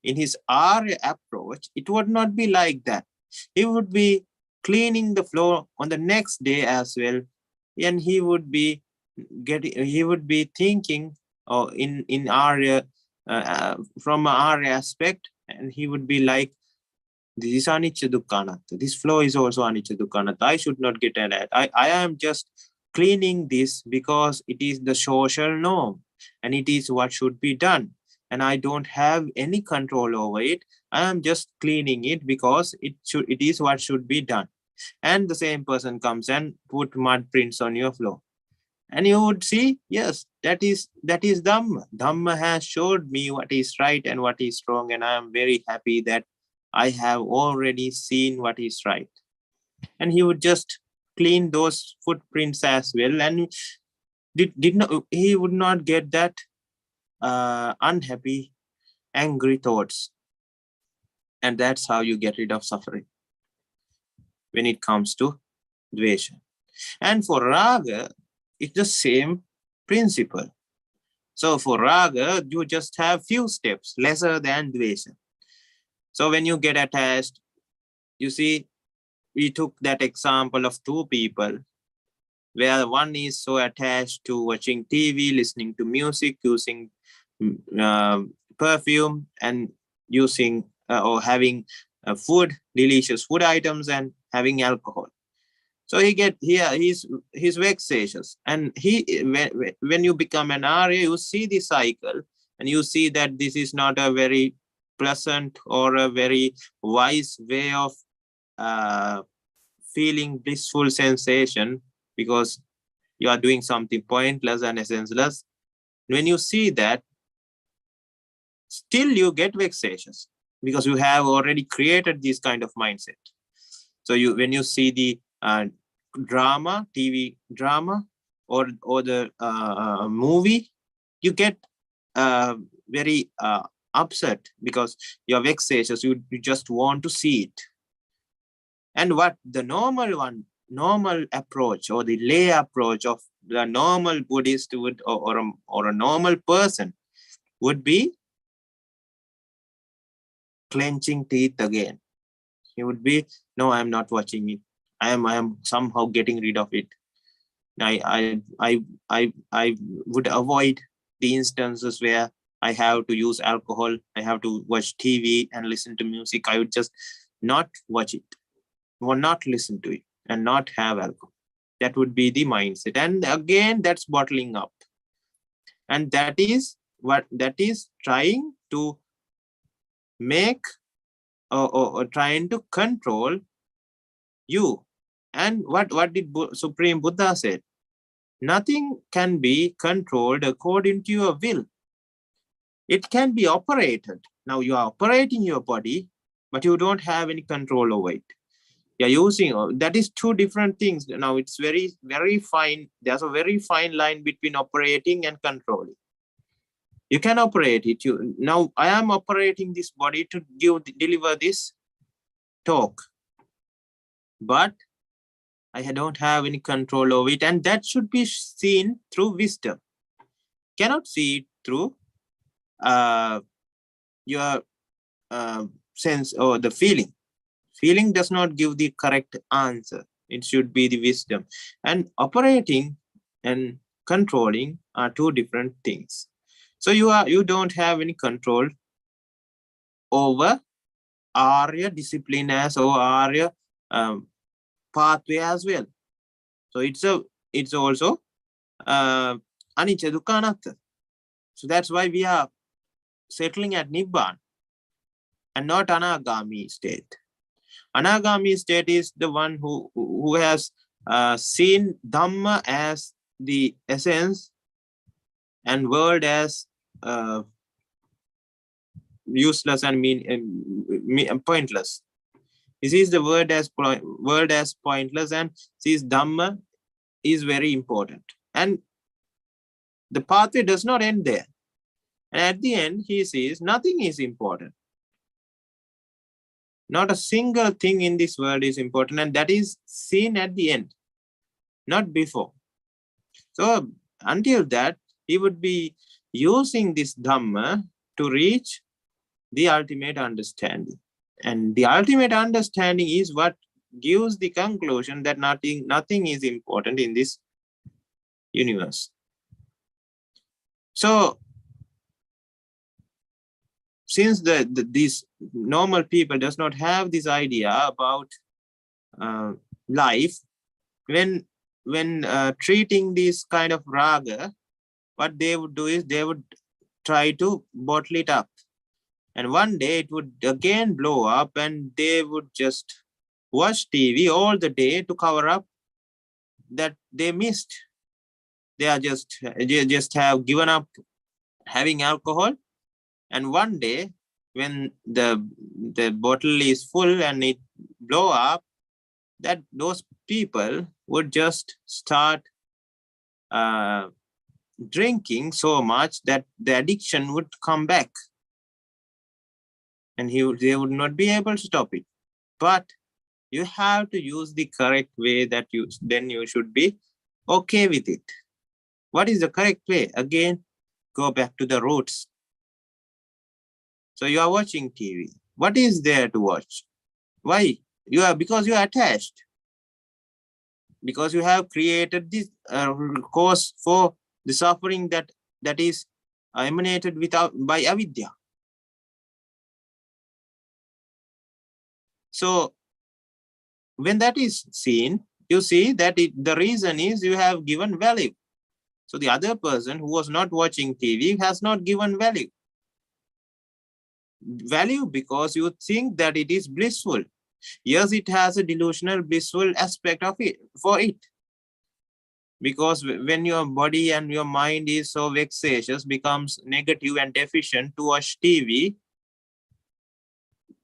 in his Arya approach, it would not be like that. He would be cleaning the floor on the next day as well, and he would be thinking in Arya from an Arya aspect, and he would be like, this is anicca, dukkha, anatta. This flow is also anicca, dukkha, anatta. I should not get at. I am just cleaning this because it is the social norm and it is what should be done. And I don't have any control over it. I am just cleaning it because it is what should be done. And the same person comes and put mud prints on your floor. And you would see, yes, that is Dhamma. Dhamma has showed me what is right and what is wrong. And I am very happy that I have already seen what is right. And he would just clean those footprints as well. And he would not get that unhappy, angry thoughts. And that's how you get rid of suffering when it comes to dvesha. And for raga, it's the same principle. So for raga, you just have few steps lesser than dvesha. So when you get attached, you see, we took that example of two people where one is so attached to watching TV, listening to music, using perfume, and using or having food, delicious food items, and having alcohol. So he's vexatious, and when you become an Arya, you see the cycle, and you see that this is not a very pleasant or a very wise way of feeling blissful sensation because you are doing something pointless and senseless. When you see that, still you get vexatious because you have already created this kind of mindset. So when you see the drama, TV drama, or the movie, you get very upset because you're vexatious. You just want to see it. And what the normal approach or the lay approach of the normal Buddhist would, or a normal person would be clenching teeth again. He would be, no, I'm not watching it. I am somehow getting rid of it. I would avoid the instances where I have to use alcohol, I have to watch TV and listen to music. I would just not watch it, or not listen to it, and not have alcohol. That would be the mindset. And again, that's bottling up. And that is trying to make or trying to control you. And what did Supreme Buddha said? Nothing can be controlled according to your will. It can be operated. Now you are operating your body, but you don't have any control over it. You're using, that is two different things. Now it's very, very fine. There's a very fine line between operating and controlling. You can operate it. Now I am operating this body to deliver this talk, but I don't have any control over it, and that should be seen through wisdom. Cannot see it through your sense or the feeling. Feeling does not give the correct answer. It should be the wisdom. And operating and controlling are two different things. So you don't have any control over Ariya discipline as or Ariya pathway as well. So it's also Anicca, Dukkha, Anatta. So that's why we are settling at Nibbana and not Anagami state. Anagami state is the one who has seen Dhamma as the essence and world as useless and pointless. He sees the world as pointless and sees Dhamma is very important. And the pathway does not end there. And at the end, he sees nothing is important. Not a single thing in this world is important, and that is seen at the end, not before. So until that, he would be using this Dhamma to reach the ultimate understanding. And the ultimate understanding is what gives the conclusion that nothing is important in this universe. So since these normal people does not have this idea about life, when treating this kind of raga, what they would do is they would try to bottle it up. And one day it would again blow up and they would just watch TV all the day to cover up that they missed. They just have given up having alcohol. And one day when the bottle is full and it blow up, that those people would just start drinking so much that the addiction would come back. And they would not be able to stop it. But you have to use the correct way that then you should be okay with it. What is the correct way? Again, go back to the roots. So you are watching TV. What is there to watch? Why? Because you are attached. Because you have created this cause for the suffering that is emanated by avidya. So when that is seen, you see that the reason is you have given value. So the other person who was not watching TV has not given value. Value because you think that it is blissful. Yes, it has a delusional, blissful aspect of it for it. Because when your body and your mind is so vexatious, becomes negative and deficient to watch TV,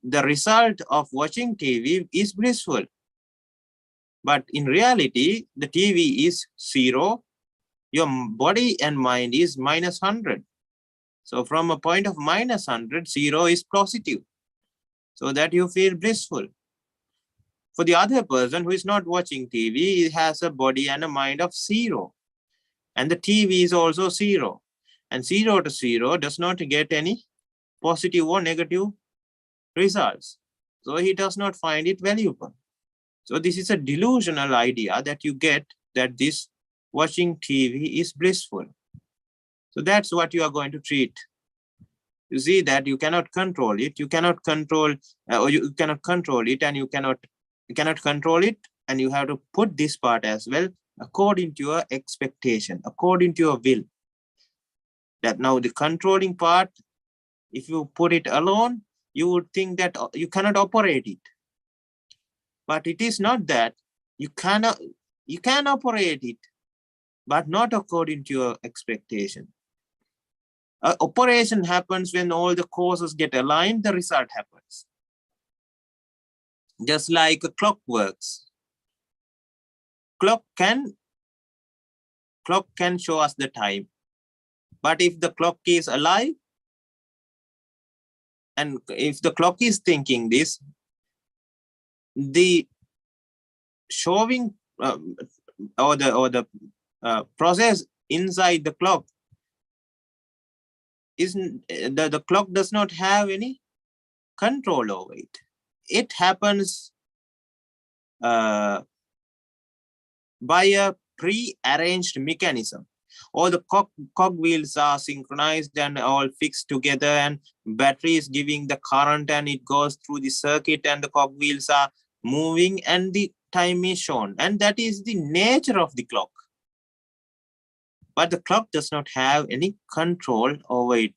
the result of watching TV is blissful. But in reality, the TV is 0. Your body and mind is -100. So from a point of -100, 0 is positive. So that you feel blissful. For the other person who is not watching TV, he has a body and a mind of 0. And the TV is also 0. And 0 to 0 does not get any positive or negative results. So he does not find it valuable. So this is a delusional idea that you get, that this watching TV is blissful. So that's what you are going to treat. You see that you cannot control it. You cannot control, or you cannot control it, and you cannot control it. And you have to put this part as well according to your expectation, according to your will. That now the controlling part, if you put it alone, you would think that you cannot operate it. But it is not that. You can operate it, but not according to your expectation. Operation happens when all the causes get aligned, the result happens. Just like a clock works. Clock can show us the time. But if the clock is alive, and if the clock is thinking this, the showing or the process inside the clock isn't, the clock does not have any control over it. It happens by a pre-arranged mechanism. All the cog wheels are synchronized and all fixed together, and battery is giving the current, and it goes through the circuit, and the cog wheels are moving, and the time is shown. And that is the nature of the clock. But the clock does not have any control over it.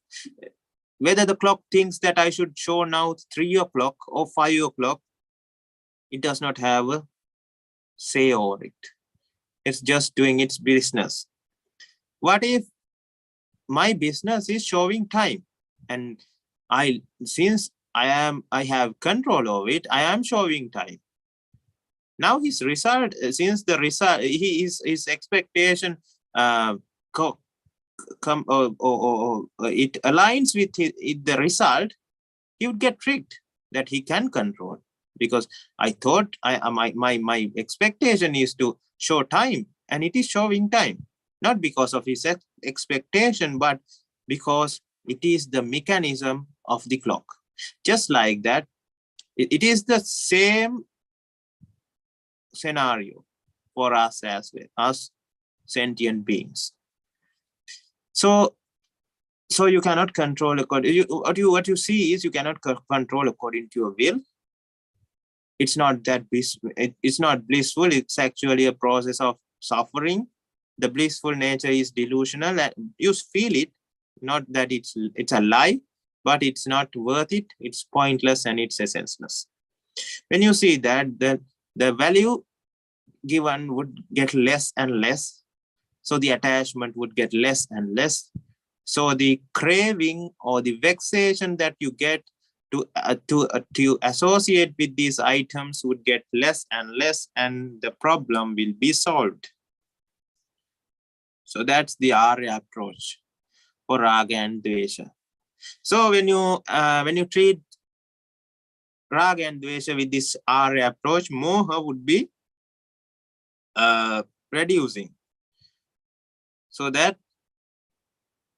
Whether the clock thinks that I should show now 3 o'clock or 5 o'clock, it does not have a say over it. It's just doing its business. What if my business is showing time, and since I have control over it, I am showing time. Now his result, since the result, his expectation it aligns with the result, he would get tricked that he can control, because I thought my expectation is to show time, and it is showing time, not because of his expectation, but because it is the mechanism of the clock. Just like that, it is the same scenario for us as well, us sentient beings. So you cannot control according. What you see is you cannot control according to your will. It's not that it's not blissful. It's actually a process of suffering. The blissful nature is delusional, and you feel it. Not that it's a lie, but it's not worth it. It's pointless and it's essenceless. When you see that, the value given would get less and less. So the attachment would get less and less. So the craving or the vexation that you get to associate with these items would get less and less, and the problem will be solved. So that's the Ariya approach for Raga and Dvesha. So when you treat Raga and Dvesha with this Ariya approach, Moha would be reducing. So that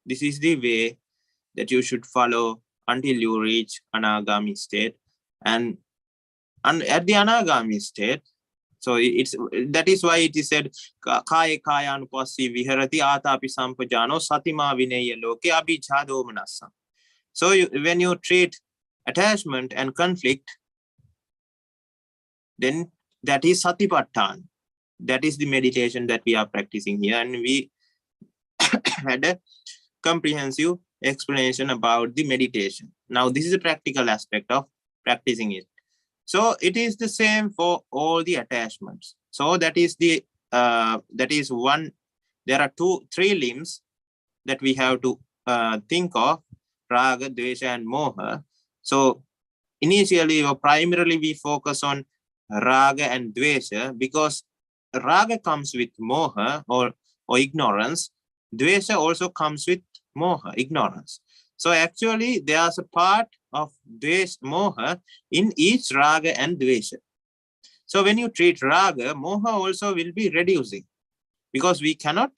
this is the way that you should follow until you reach Anagami state. And at the Anagami state, so that is why it is said, Kaya kaya anupassi viharati atapi sampajano satima vinaya loke abhijha domanassa. So when you treat attachment and conflict, then that is satipatthana. That is the meditation that we are practicing here. And we had a comprehensive explanation about the meditation. Now, this is a practical aspect of practicing it. So it is the same for all the attachments. So that is one. There are three limbs that we have to think of: raga, dvesha, and moha. So initially or primarily we focus on raga and dvesha because raga comes with moha or ignorance. Dvesha also comes with moha, ignorance. So actually there's a part of dvesha, moha in each raga and dvesha. So when you treat raga, moha also will be reducing because we cannot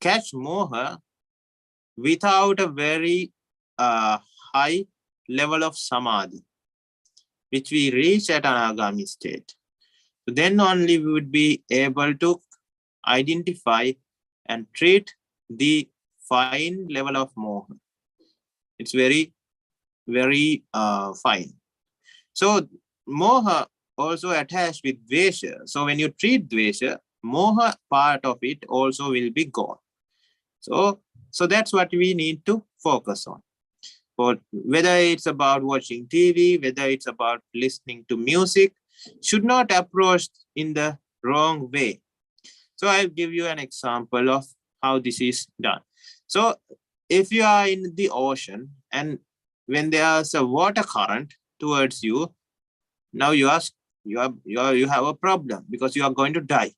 catch moha without a very high level of samadhi, which we reach at anagami state. So then only we would be able to identify and treat the fine level of moha. It's very, very fine. So moha also attached with dvesha. So when you treat dvesha, moha part of it also will be gone. So that's what we need to focus on. For whether it's about watching TV, whether it's about listening to music, should not approach in the wrong way. So I'll give you an example of how this is done. So if you are in the ocean and when there's a water current towards you, now you have a problem because you are going to die.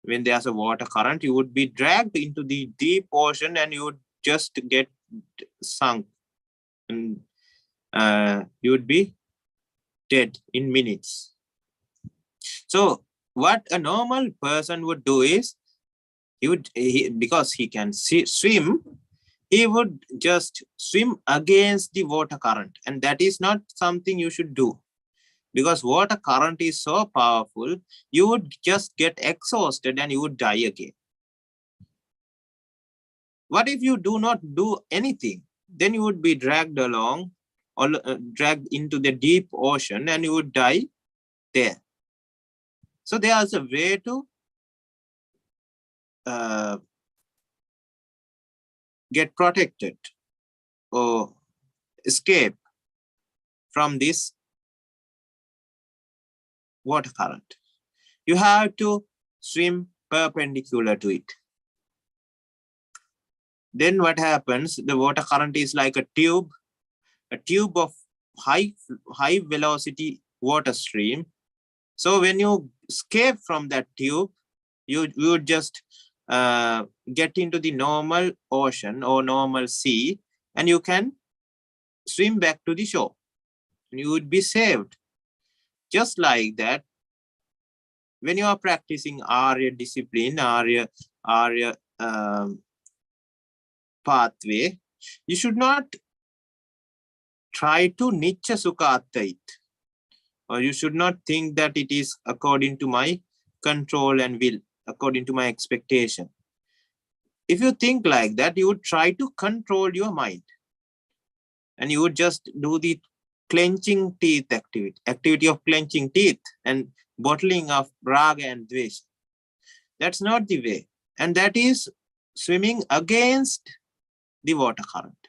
When there's a water current, you would be dragged into the deep ocean and you would just get sunk. And you would be dead in minutes. So what a normal person would do is, because he can swim, he would just swim against the water current. And that is not something you should do. Because water current is so powerful, you would just get exhausted and you would die again. What if you do not do anything? Then you would be dragged along or dragged into the deep ocean and you would die there. So there's a way to get protected or escape from this water current. You have to swim perpendicular to it. Then what happens? The water current is like a tube of high velocity water stream. So when you escape from that tube, you would just get into the normal ocean or normal sea, and you can swim back to the shore. And you would be saved. Just like that, when you are practicing Ariya discipline, Ariya pathway, you should not try to nicha sukha atta it. Or you should not think that it is according to my control and will, according to my expectation. If you think like that, you would try to control your mind. And you would just do the clenching teeth activity of clenching teeth and bottling of raga and dvesha. That's not the way. And that is swimming against the water current.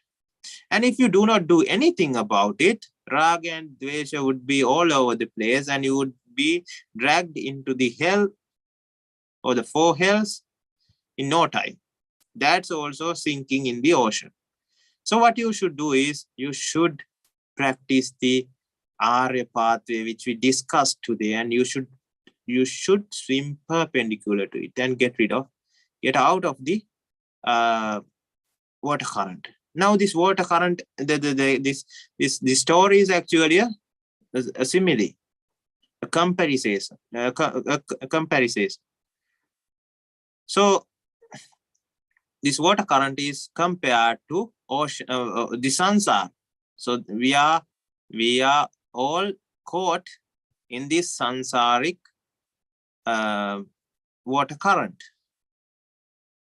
And if you do not do anything about it, raga and dvesha would be all over the place and you would be dragged into the hell or the four hells in no time. That's also sinking in the ocean. So what you should do is, you should practice the Ariya pathway, which we discussed today, and you should swim perpendicular to it and get out of the water current. Now this water current, this story is actually a simile, a comparison. So this water current is compared to ocean, the sansara. So we are all caught in this sansaric water current.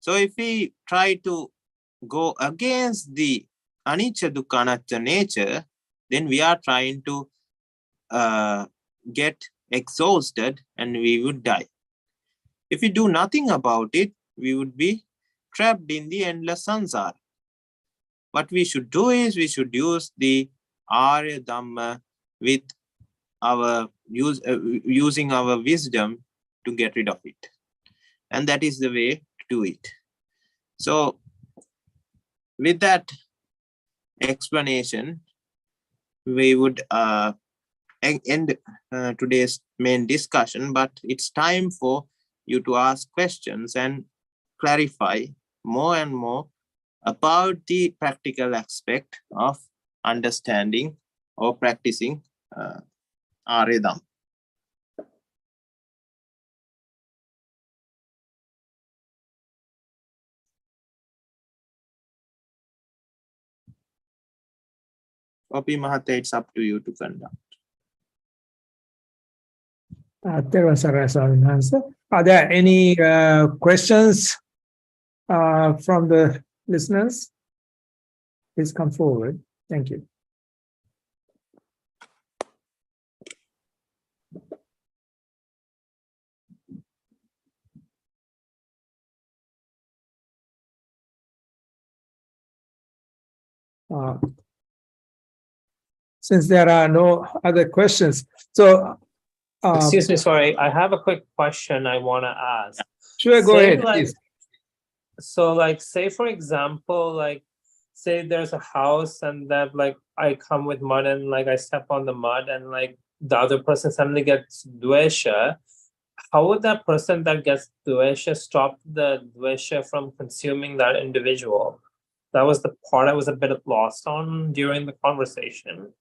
So if we try to go against the anicca, dukkha, anatta nature, then we are trying to get exhausted and we would die. If we do nothing about it, we would be trapped in the endless sansara. What we should do is, we should use the Arya Dhamma with using our wisdom to get rid of it. And that is the way to do it. So with that explanation, we would end today's main discussion, but it's time for you to ask questions and clarify more and more about the practical aspect of understanding or practicing Ariya Dhamma. Opi Mahatma, it's up to you to conduct. Are there any questions from the listeners? Please come forward. Thank you. Since there are no other questions, so excuse me, sorry, I have a quick question I want to ask. Sure, go ahead, like, please. So, like, say for example, like, say there's a house and that, like, I come with mud and like I step on the mud and like the other person suddenly gets dvesha. How would that person that gets dvesha stop the dvesha from consuming that individual? That was the part I was a bit lost on during the conversation.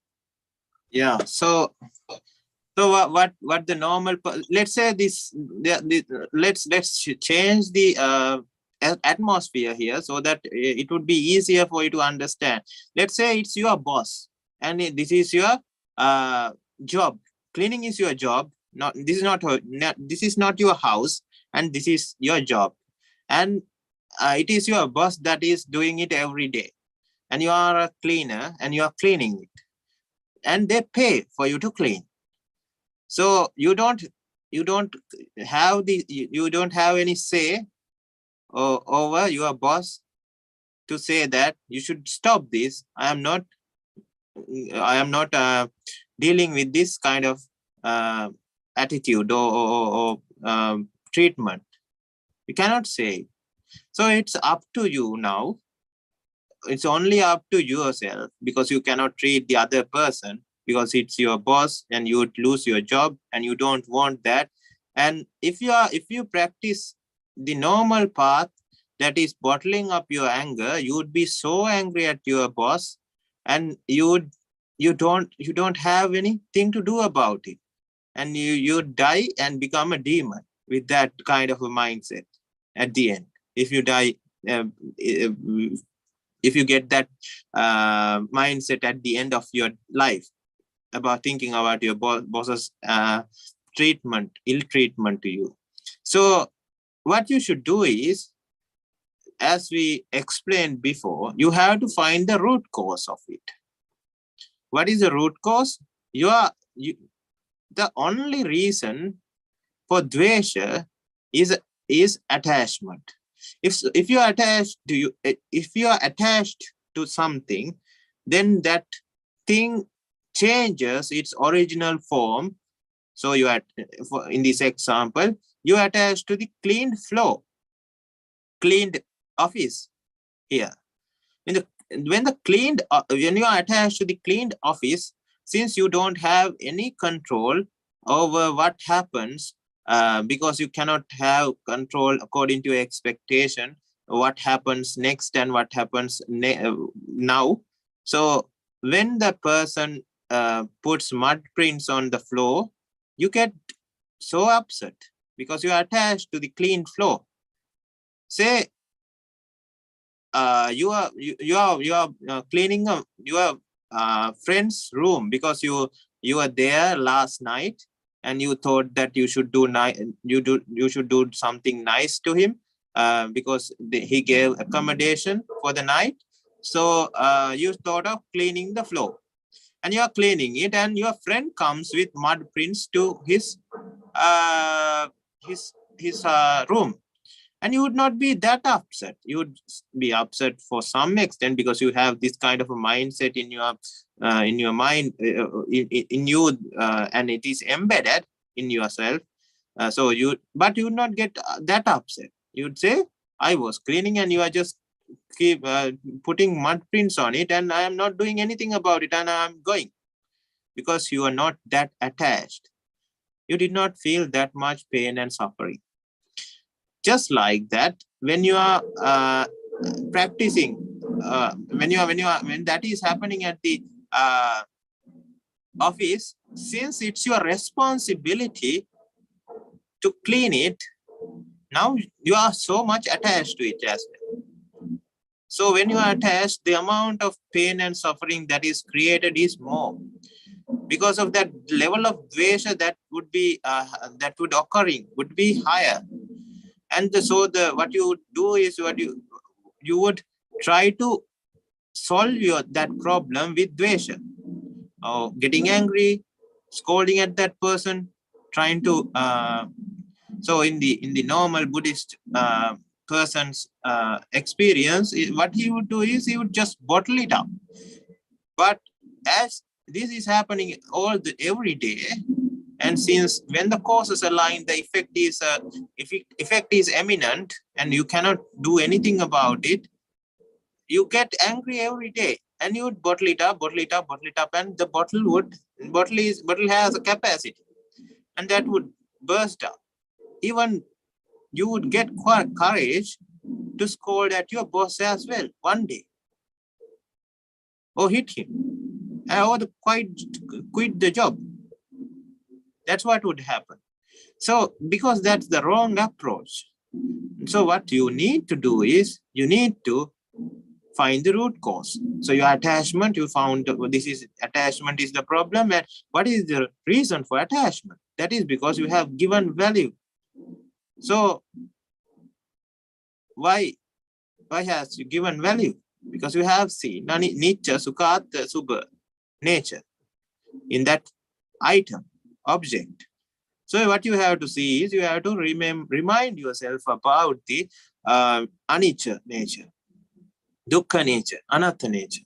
Yeah. So what the normal? Let's say this. Let's change the atmosphere here so that it would be easier for you to understand. Let's say it's your boss, and this is your job. Cleaning is your job. This is not your house, and this is your job, and it is your boss that is doing it every day, and you are a cleaner and you are cleaning it, and they pay for you to clean. So you don't have any say over your boss to say that you should stop this. I am not dealing with this kind of attitude or treatment. You cannot say. So it's up to you now. It's only up to yourself, because you cannot treat the other person because it's your boss and you would lose your job, and you don't want that. And if you practice the normal path, that is bottling up your anger, you would be so angry at your boss, and you don't have anything to do about it, and you die and become a demon with that kind of a mindset at the end. If you die, if you get that mindset at the end of your life about thinking about your boss's ill treatment to you. So what you should do is, as we explained before, you have to find the root cause of it. What is the root cause? The only reason for dvesha is attachment. If you are attached to something, then that thing changes its original form. So you are, in this example, you are attached to the cleaned floor, cleaned office here. When you are attached to the cleaned office, since you don't have any control over what happens, because you cannot have control according to your expectation, what happens next and what happens now. So when the person puts mud prints on the floor, you get so upset because you are attached to the clean floor. Say you are cleaning your friend's room because you were there last night and you thought that you should do something nice to him because he gave accommodation for the night. So you thought of cleaning the floor, and you are cleaning it, and your friend comes with mud prints to his room. And you would not be that upset. You would be upset for some extent because you have this kind of a mindset in your in your mind, in you, and it is embedded in yourself. But you would not get that upset. You would say, I was cleaning and you are just keep putting mud prints on it, and I am not doing anything about it, and I am going, because you are not that attached. You did not feel that much pain and suffering. Just like that, when you are practicing, when that is happening at the office, since it's your responsibility to clean it, now you are so much attached to it as well. So when you are attached, the amount of pain and suffering that is created is more, because of that level of dvesha that would be occurring would be higher. And what you would do is you would try to solve that problem with dvesha, or getting angry, scolding at that person, trying to so in the normal Buddhist person's experience, what he would do is he would just bottle it up. But as this is happening every day, and since when the causes align, the effect is imminent, and you cannot do anything about it, you get angry every day, and you would bottle it up, and the bottle has a capacity, and that would burst up. Even you would get courage to scold at your boss as well one day, or hit him, or quit the job. That's what would happen. So because that's the wrong approach. So what you need to do is you need to find the root cause. So your attachment, you found attachment is the problem. And what is the reason for attachment? That is because you have given value. So why has you given value? Because you have seen Anicca, Sukha, Subha, nature in that item, object. So what you have to see is you have to remind yourself about the Anicca nature, Dukkha nature, Anatta nature.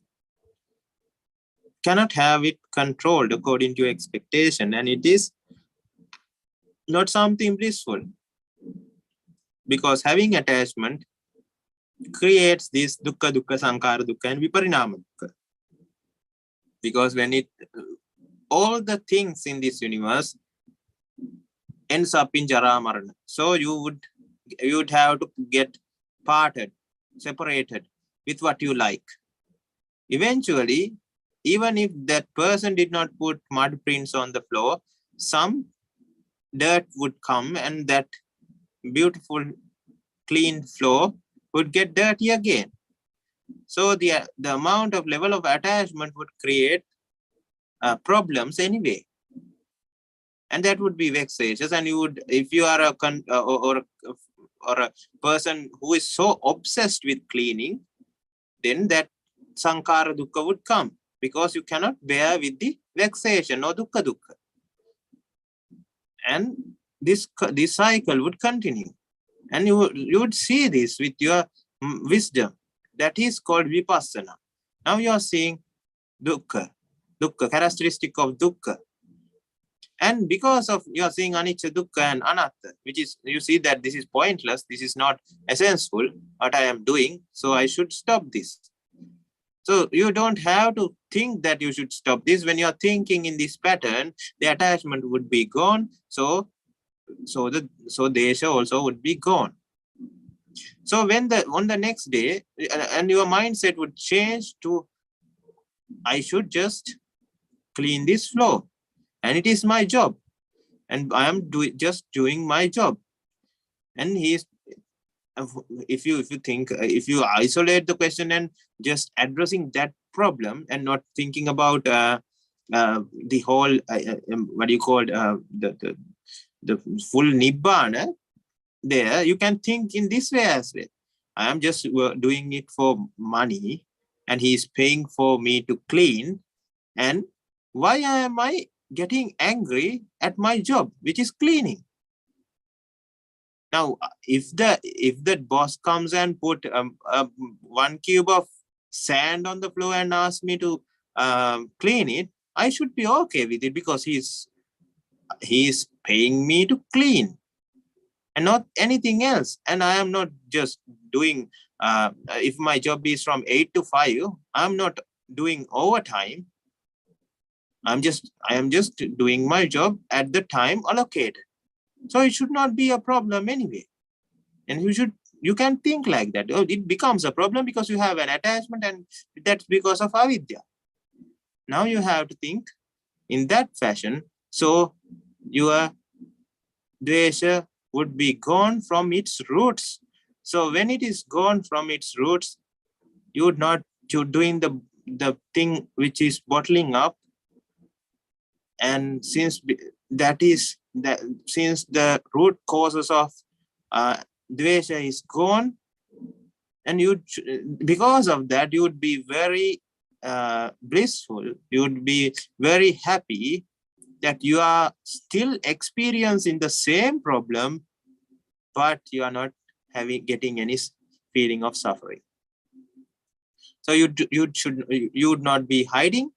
Cannot have it controlled according to your expectation, and it is not something blissful, because having attachment creates this Dukkha, Sankhara Dukkha, and Viparinama Dukkha. Because when all the things in this universe ends up in Jara Marana, so you would have to get parted, separated with what you like. Eventually, even if that person did not put mud prints on the floor, some dirt would come, and that beautiful clean floor would get dirty again. So the amount of level of attachment would create problems anyway, and that would be vexatious. And you would, if you are a person who is so obsessed with cleaning, then that Sankhara Dukkha would come, because you cannot bear with the vexation or Dukkha. And this cycle would continue, and you would see this with your wisdom. That is called Vipassana. Now you are seeing Dukkha, characteristic of Dukkha. And because of you are seeing Anicca, Dukkha, and Anatta, which is, you see that this is pointless, this is not essential, what I am doing, so I should stop this. So you don't have to think that you should stop this. When you are thinking in this pattern, the attachment would be gone. So desha also would be gone. So when on the next day, and your mindset would change to, I should just clean this floor, and it is my job, and I am just doing my job. And if you isolate the question and just addressing that problem, and not thinking about the whole what you call the full nibbana, there you can think in this way as well. I am just doing it for money, and he is paying for me to clean, and why am I getting angry at my job, which is cleaning? Now, if the boss comes and put 1 cube of sand on the floor and asks me to clean it, I should be okay with it because he's paying me to clean and not anything else. And I am not just doing, if my job is from 8 to 5, I'm not doing overtime. I am just doing my job at the time allocated. So it should not be a problem anyway. And you can think like that. Oh, it becomes a problem because you have an attachment, and that's because of avidya. Now you have to think in that fashion. So your dvesha would be gone from its roots. So when it is gone from its roots, you're doing the thing which is bottling up. And since since the root causes of dvesha is gone, and because of that, you would be very blissful. You would be very happy that you are still experiencing the same problem, but you are not getting any feeling of suffering. So you would not be hiding.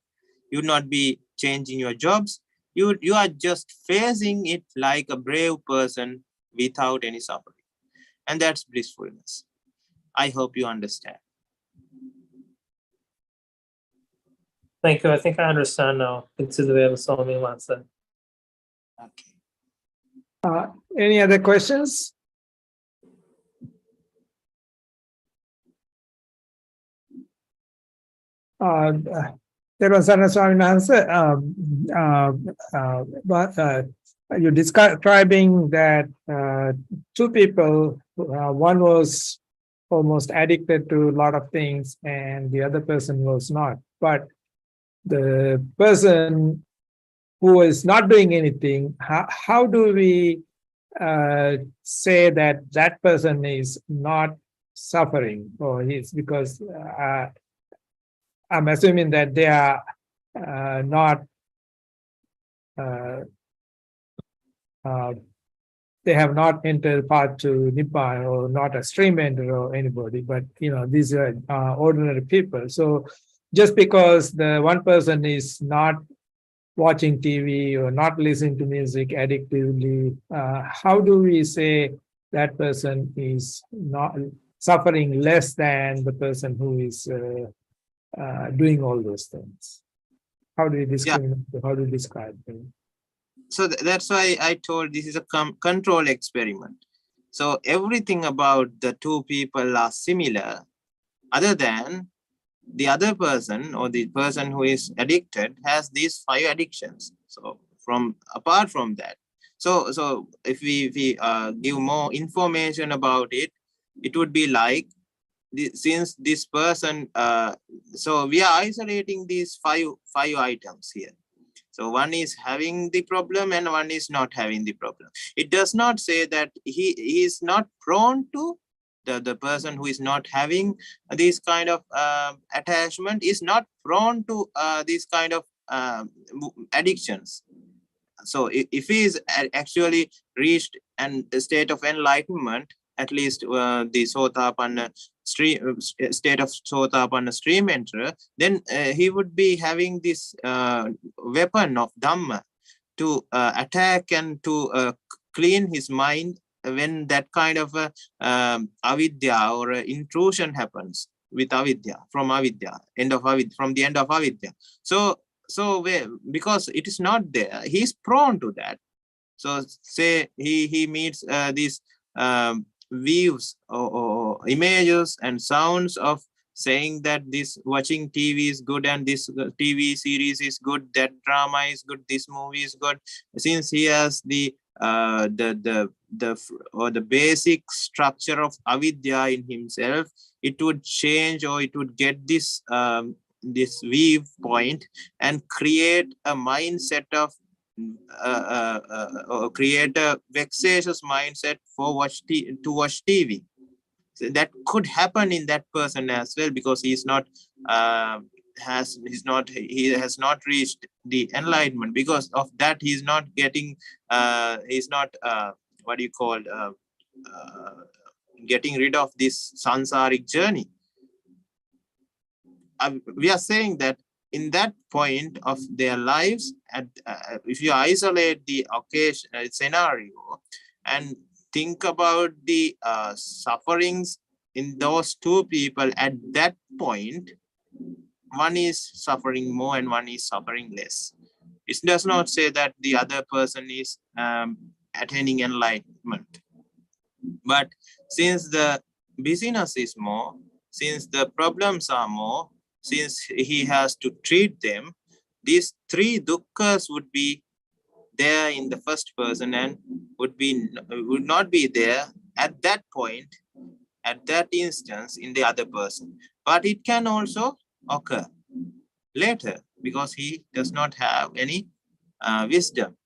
You would not be changing your jobs. You are just facing it like a brave person without any suffering. And that's blissfulness. I hope you understand. Thank you. I think I understand now. Into the way of Swami Master. Okay. Any other questions? There was an answer. But you're describing that two people, one was almost addicted to a lot of things and the other person was not. But the person who is not doing anything, how do we say that that person is not suffering, or he's, because I'm assuming that they are not, they have not entered path to Nibbana, or not a stream enter or anybody, but these are ordinary people. So just because the one person is not watching TV or not listening to music addictively, how do we say that person is not suffering less than the person who is doing all those things? How do you discriminate? Yeah. How do you describe them? So that's why I told this is a control experiment. So everything about the two people are similar, other than the other person, or the person who is addicted has these 5 addictions. So apart from that, so if we give more information about it, it would be like, since this person, so we are isolating these five items here. So one is having the problem and one is not having the problem. It does not say that he is not prone to, the person who is not having this kind of attachment is not prone to these kind of addictions. So if he is actually reached a state of enlightenment, at least the Sotapanna state of Sotapanna stream enterer, then he would be having this weapon of Dhamma to attack and to clean his mind when that kind of avidya or intrusion happens with avidya, from the end of avidya. So because it is not there, he is prone to that. So say he meets these views or images and sounds of saying that this watching TV is good and this TV series is good, that drama is good, this movie is good. Since he has the basic structure of avidya in himself, it would change, or it would get this this viewpoint and create a mindset of create a vexatious mindset to watch TV. So that could happen in that person as well, because he has not reached the enlightenment. Because of that, he's not getting getting rid of this sansaric journey. We are saying that in that point of their lives, if you isolate the occasion scenario and think about the sufferings in those two people at that point, one is suffering more and one is suffering less. It does not say that the other person is attaining enlightenment. But since the busyness is more, since the problems are more, since he has to treat them, these three dukkhas would be there in the first person and would not be there at that point, at that instance in the other person. But it can also occur later because he does not have any wisdom.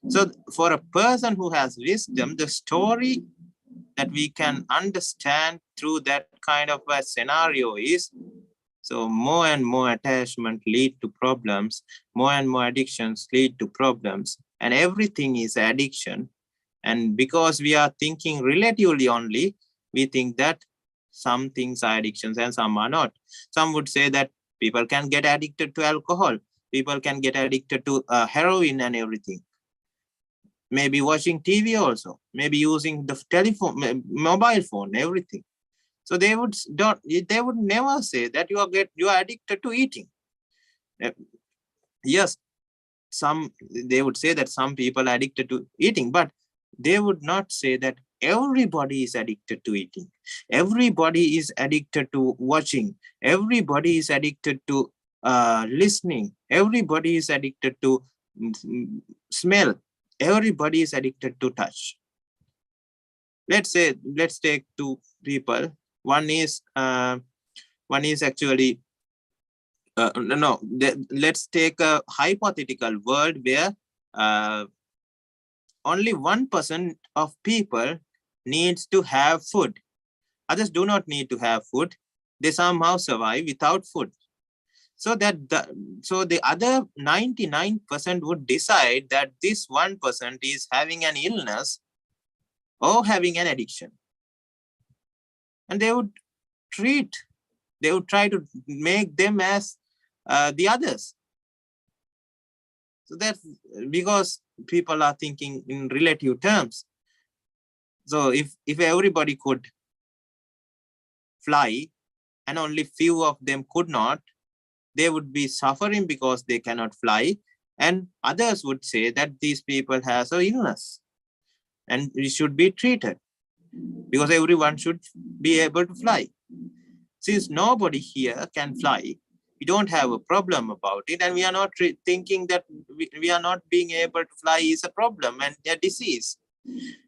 So for a person who has wisdom, the story that we can understand through that kind of a scenario is, so more and more attachment lead to problems, more and more addictions lead to problems, and everything is addiction. And because we are thinking relatively only, we think that some things are addictions and some are not. Some would say that people can get addicted to alcohol, people can get addicted to heroin and everything. Maybe watching TV also, maybe using the telephone, mobile phone, everything. So they would never say that you are addicted to eating. Yes, they would say that some people are addicted to eating, but they would not say that everybody is addicted to eating. Everybody is addicted to watching. Everybody is addicted to listening. Everybody is addicted to smell. Everybody is addicted to touch. Let's take two people. One is actually let's take a hypothetical world where only 1% of people needs to have food. Others do not need to have food. They somehow survive without food. So that the other 99% would decide that this 1% is having an illness or having an addiction. And they would try to make them as the others. So that's because people are thinking in relative terms. So if everybody could fly and only few of them could not, they would be suffering because they cannot fly. And others would say that these people have an illness and it should be treated because everyone should be able to fly. Since nobody here can fly, we don't have a problem about it, and we are not thinking that we are not being able to fly is a problem and a disease,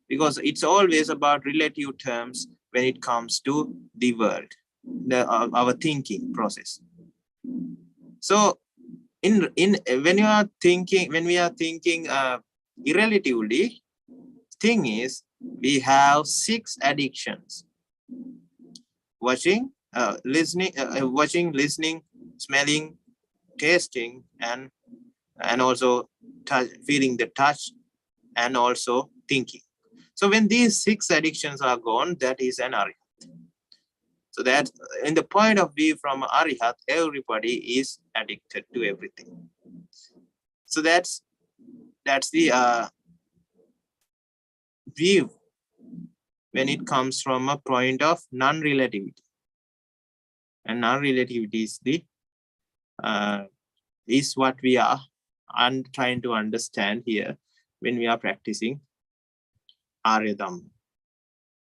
because it's always about relative terms when it comes to the world, our thinking process. So when we are thinking irrelatively, thing is we have 6 addictions: watching, listening, smelling, tasting, and also feeling the touch, and also thinking. So when these 6 addictions are gone, that is an Ariya. So that in the point of view from Arihat, everybody is addicted to everything. So that's the view when it comes from a point of non-relativity. And non-relativity is what we are trying to understand here when we are practicing Arya Dhamma.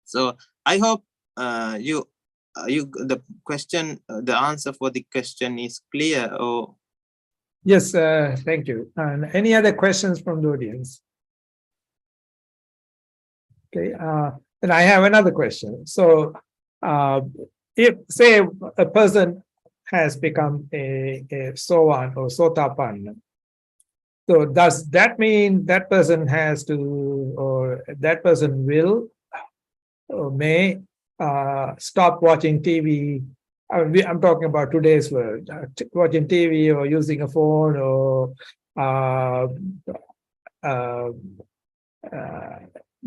So I hope the answer for the question is clear. Or yes, thank you. And any other questions from the audience? Okay, and I have another question. So, if say a person has become a Sovan or Sotapanna, so does that mean that person has to, or that person will or may stop watching TV? I'm talking about today's world, watching TV or using a phone or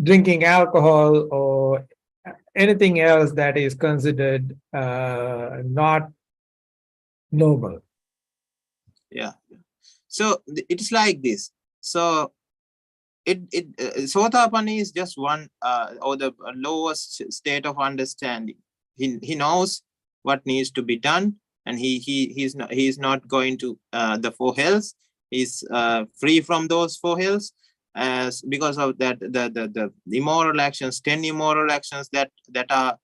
drinking alcohol or anything else that is considered not noble. So it is like this. So Sotapanna is just one or the lowest state of understanding. He knows what needs to be done, and he's not going to the four hells. He's free from those four hells, as because of that the immoral actions, 10 immoral actions that are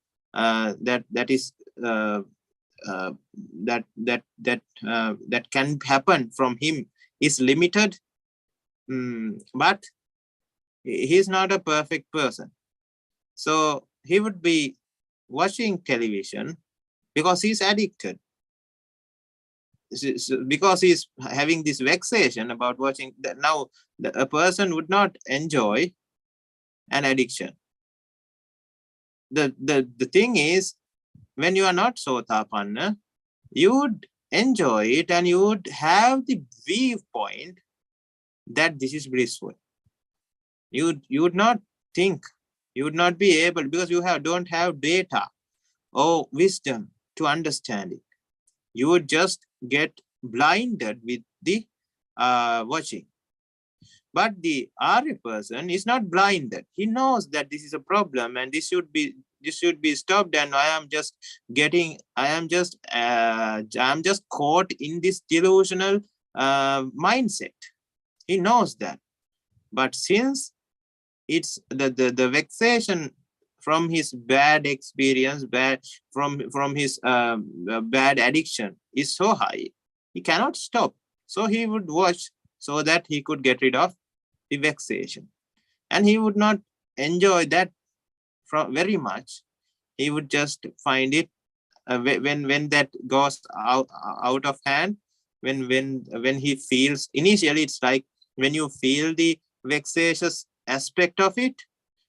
that can happen from him is limited. But he's not a perfect person. So he would be watching television because he's addicted. Because he's having this vexation about watching that. Now a person would not enjoy an addiction. The thing is, when you are not Sotapanna, you would enjoy it and you would have the viewpoint that this is blissful. You would not think, you would not be able, because you don't have data or wisdom to understand it. You would just get blinded with the watching. But the Arya person is not blinded. He knows that this is a problem and this should be stopped, and I am just caught in this delusional mindset. He knows that. But since it's the vexation from his bad experience, from his bad addiction is so high, he cannot stop. So he would watch so that he could get rid of the vexation, and he would not enjoy that very much. He would just find it when that goes out of hand. When he feels, initially it's like when you feel the vexatious aspect of it,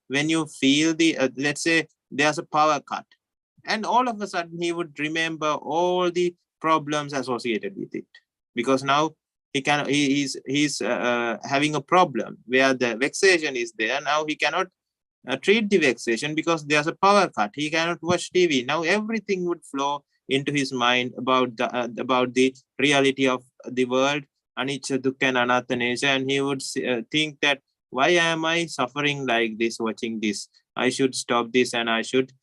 when you feel the let's say there's a power cut, and all of a sudden he would remember all the problems associated with it, because now he's having a problem where the vexation is there. Now he cannot treat the vexation because there's a power cut. He cannot watch TV. Now everything would flow into his mind about the reality of the world, Anicca, Dukkha and Anatta nature, and he would think that, why am I suffering like this watching this? I should stop this, and I should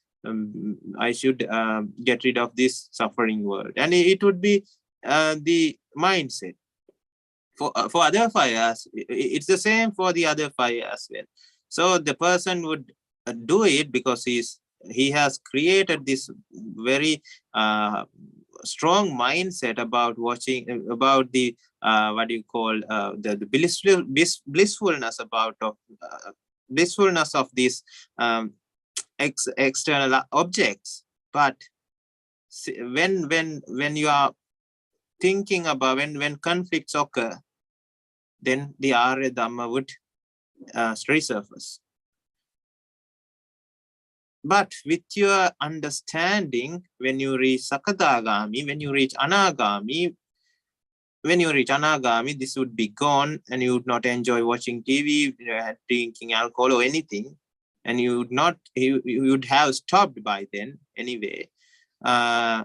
get rid of this suffering world. And it would be the mindset. For other fires, it's the same for the other fire as well. So the person would do it because he has created this very strong mindset about watching, about the what you call the blissfulness blissfulness of these external objects. But when you are thinking about, when conflicts occur, then the Arya Dhamma would resurface. But with your understanding, when you reach Sakadagami, when you reach Anagami, this would be gone, and you would not enjoy watching TV, drinking alcohol or anything, and you would have stopped by then anyway.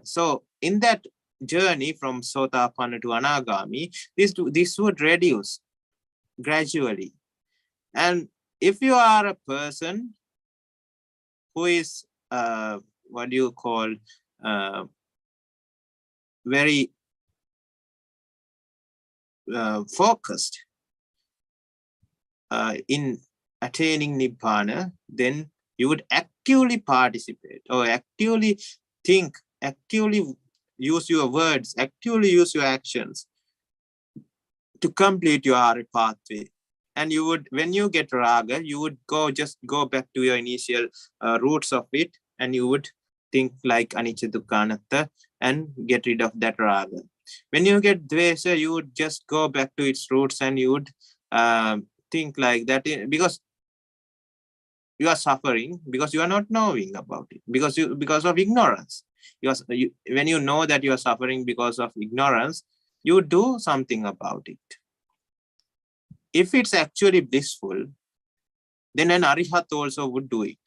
So in that journey from Sotapanna to Anagami, this would reduce gradually. And if you are a person who is what do you call very focused in attaining Nibbana, then you would actively participate, or actively think, actively use your words, actively use your actions to complete your Arya pathway. And you would, when you get raga, you would just go back to your initial roots of it, and you would think like Anicca, Dukkha, Anatta, and get rid of that raga. When you get dvesha, you would just go back to its roots, and you would think like that, because you are suffering because you are not knowing about it, because of ignorance. When you know that you are suffering because of ignorance, you do something about it. If it's actually blissful, then an Arihat also would do it.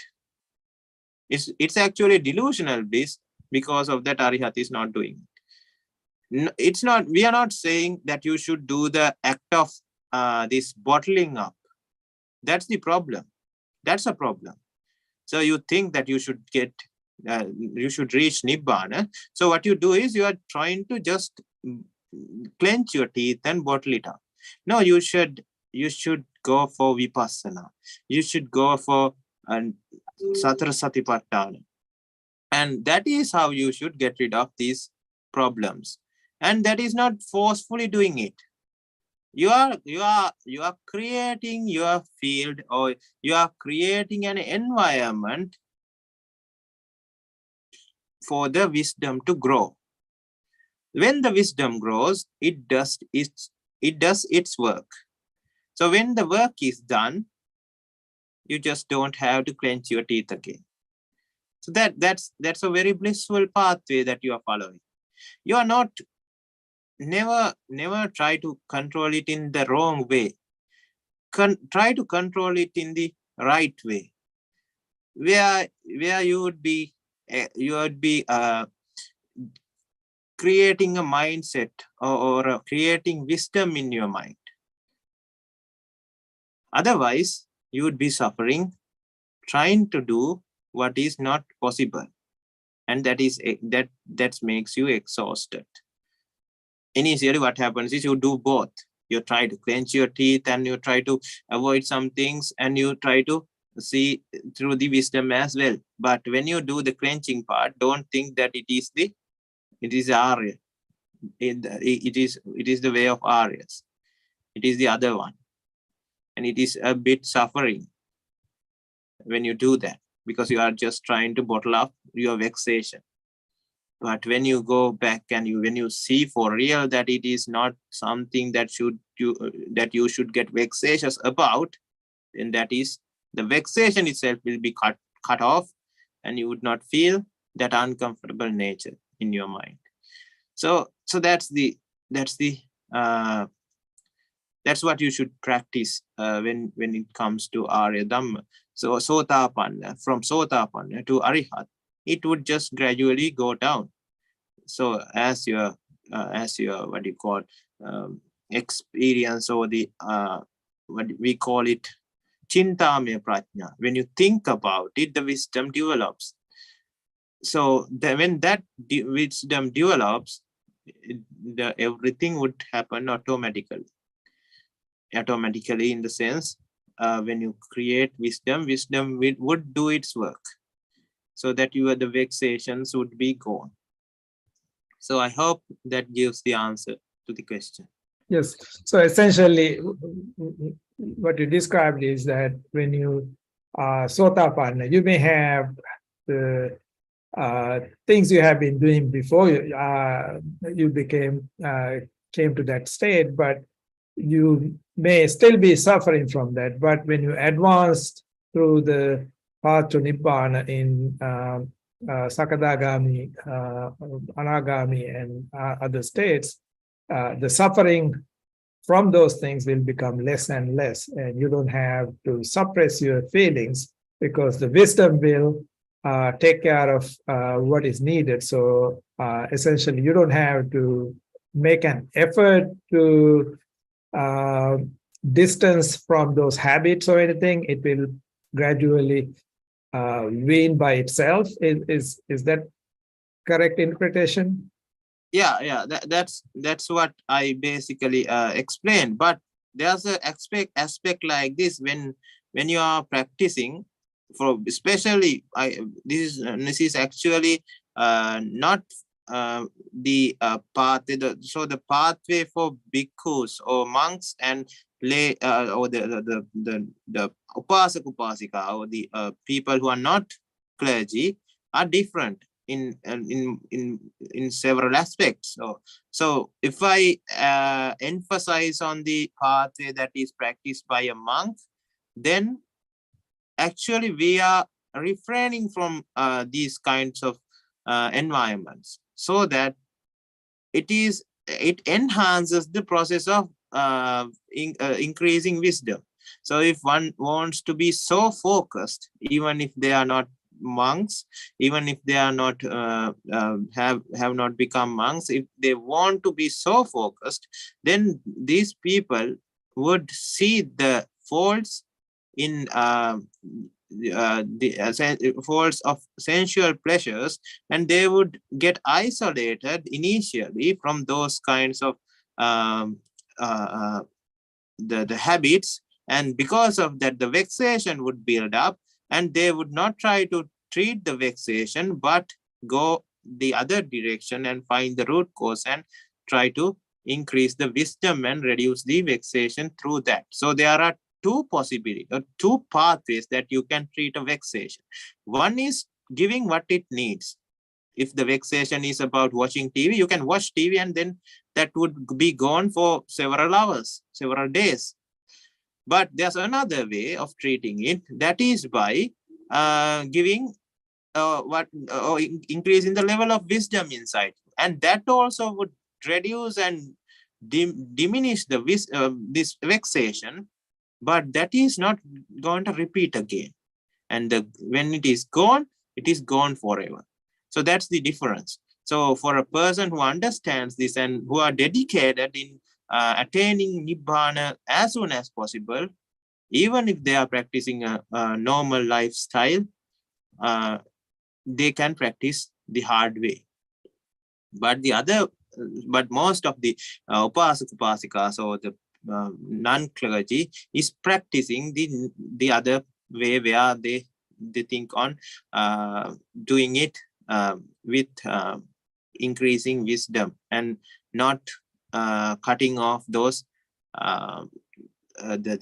It's actually delusional bliss, because of that Arihat is not doing it. It's not, we are not saying that you should do the act of this bottling up. That's the problem. That's a problem. So you think that you should get, you should reach Nibbana. So what you do is you are trying to just clench your teeth and bottle it up. No, you should go for Vipassana. You should go for Satara Satipatthana. And that is how you should get rid of these problems. And that is not forcefully doing it. You are creating your field, or you are creating an environment for the wisdom to grow. When the wisdom grows, it does its work. So when the work is done, you just don't have to clench your teeth again. So that's a very blissful pathway that you are following. You are not, never try to control it in the wrong way. Try to control it in the right way, where you would be creating a mindset, or creating wisdom in your mind. Otherwise, you would be suffering, trying to do what is not possible, and that makes you exhausted. Initially, what happens is you do both. You try to clench your teeth and you try to avoid some things, and you try to see through the wisdom as well. But when you do the clenching part, don't think that it is Arya. It is the way of Aryas. It is the other one, and it is a bit suffering when you do that, because you are just trying to bottle up your vexation. But when you go back and when you see for real that it is not something that you should get vexatious about, then that is, the vexation itself will be cut off, and you would not feel that uncomfortable nature in your mind. So that's what you should practice when it comes to Arya Dhamma. So Sotapanna, from Sotapanna to Arihat, it would just gradually go down. So as your what do you call experience, or the what we call it, Chintamaya Prajna, when you think about it, the wisdom develops. So when that wisdom develops, everything would happen automatically in the sense, when you create wisdom would do its work, so that the vexations would be gone. So I hope that gives the answer to the question. Yes. So essentially, what you described is that when you are Sotapanna, you may have the things you have been doing before you came to that state, but you may still be suffering from that. But when you advance through the path to Nibbana in Sakadagami, Anagami, and other states, the suffering from those things will become less and less, and you don't have to suppress your feelings, because the wisdom will take care of what is needed. So essentially, you don't have to make an effort to distance from those habits or anything. It will gradually wane by itself. Is that correct interpretation? Yeah, that's what I basically explained. But there's an aspect like this when you are practicing, for especially this is actually not the pathway. So the pathway for bhikkhus or monks and lay or the upasak upasika, or the people who are not clergy, are different in several aspects. So if I emphasize on the pathway that is practiced by a monk, then actually we are refraining from these kinds of environments, so that it enhances the process of increasing wisdom. So if one wants to be so focused, even if they are not monks, even if they are not have not become monks, if they want to be so focused, then these people would see the faults in the faults of sensual pleasures, and they would get isolated initially from those kinds of um, the habits, and because of that the vexation would build up, and they would not try to treat the vexation but go the other direction and find the root cause and try to increase the wisdom and reduce the vexation through that. So there are two possibilities or two pathways that you can treat a vexation. One is giving what it needs. If the vexation is about watching TV, you can watch TV and then that would be gone for several hours, several days. But there's another way of treating it, that is by giving increasing the level of wisdom inside, and that also would reduce and diminish the this vexation, but that is not going to repeat again. And when it is gone forever. So that's the difference. So for a person who understands this and who are dedicated in attaining Nibbana as soon as possible, even if they are practicing a normal lifestyle, they can practice the hard way. But most of the upasikas or the non-clergy is practicing the other way, where they think on doing it with increasing wisdom and not cutting off those the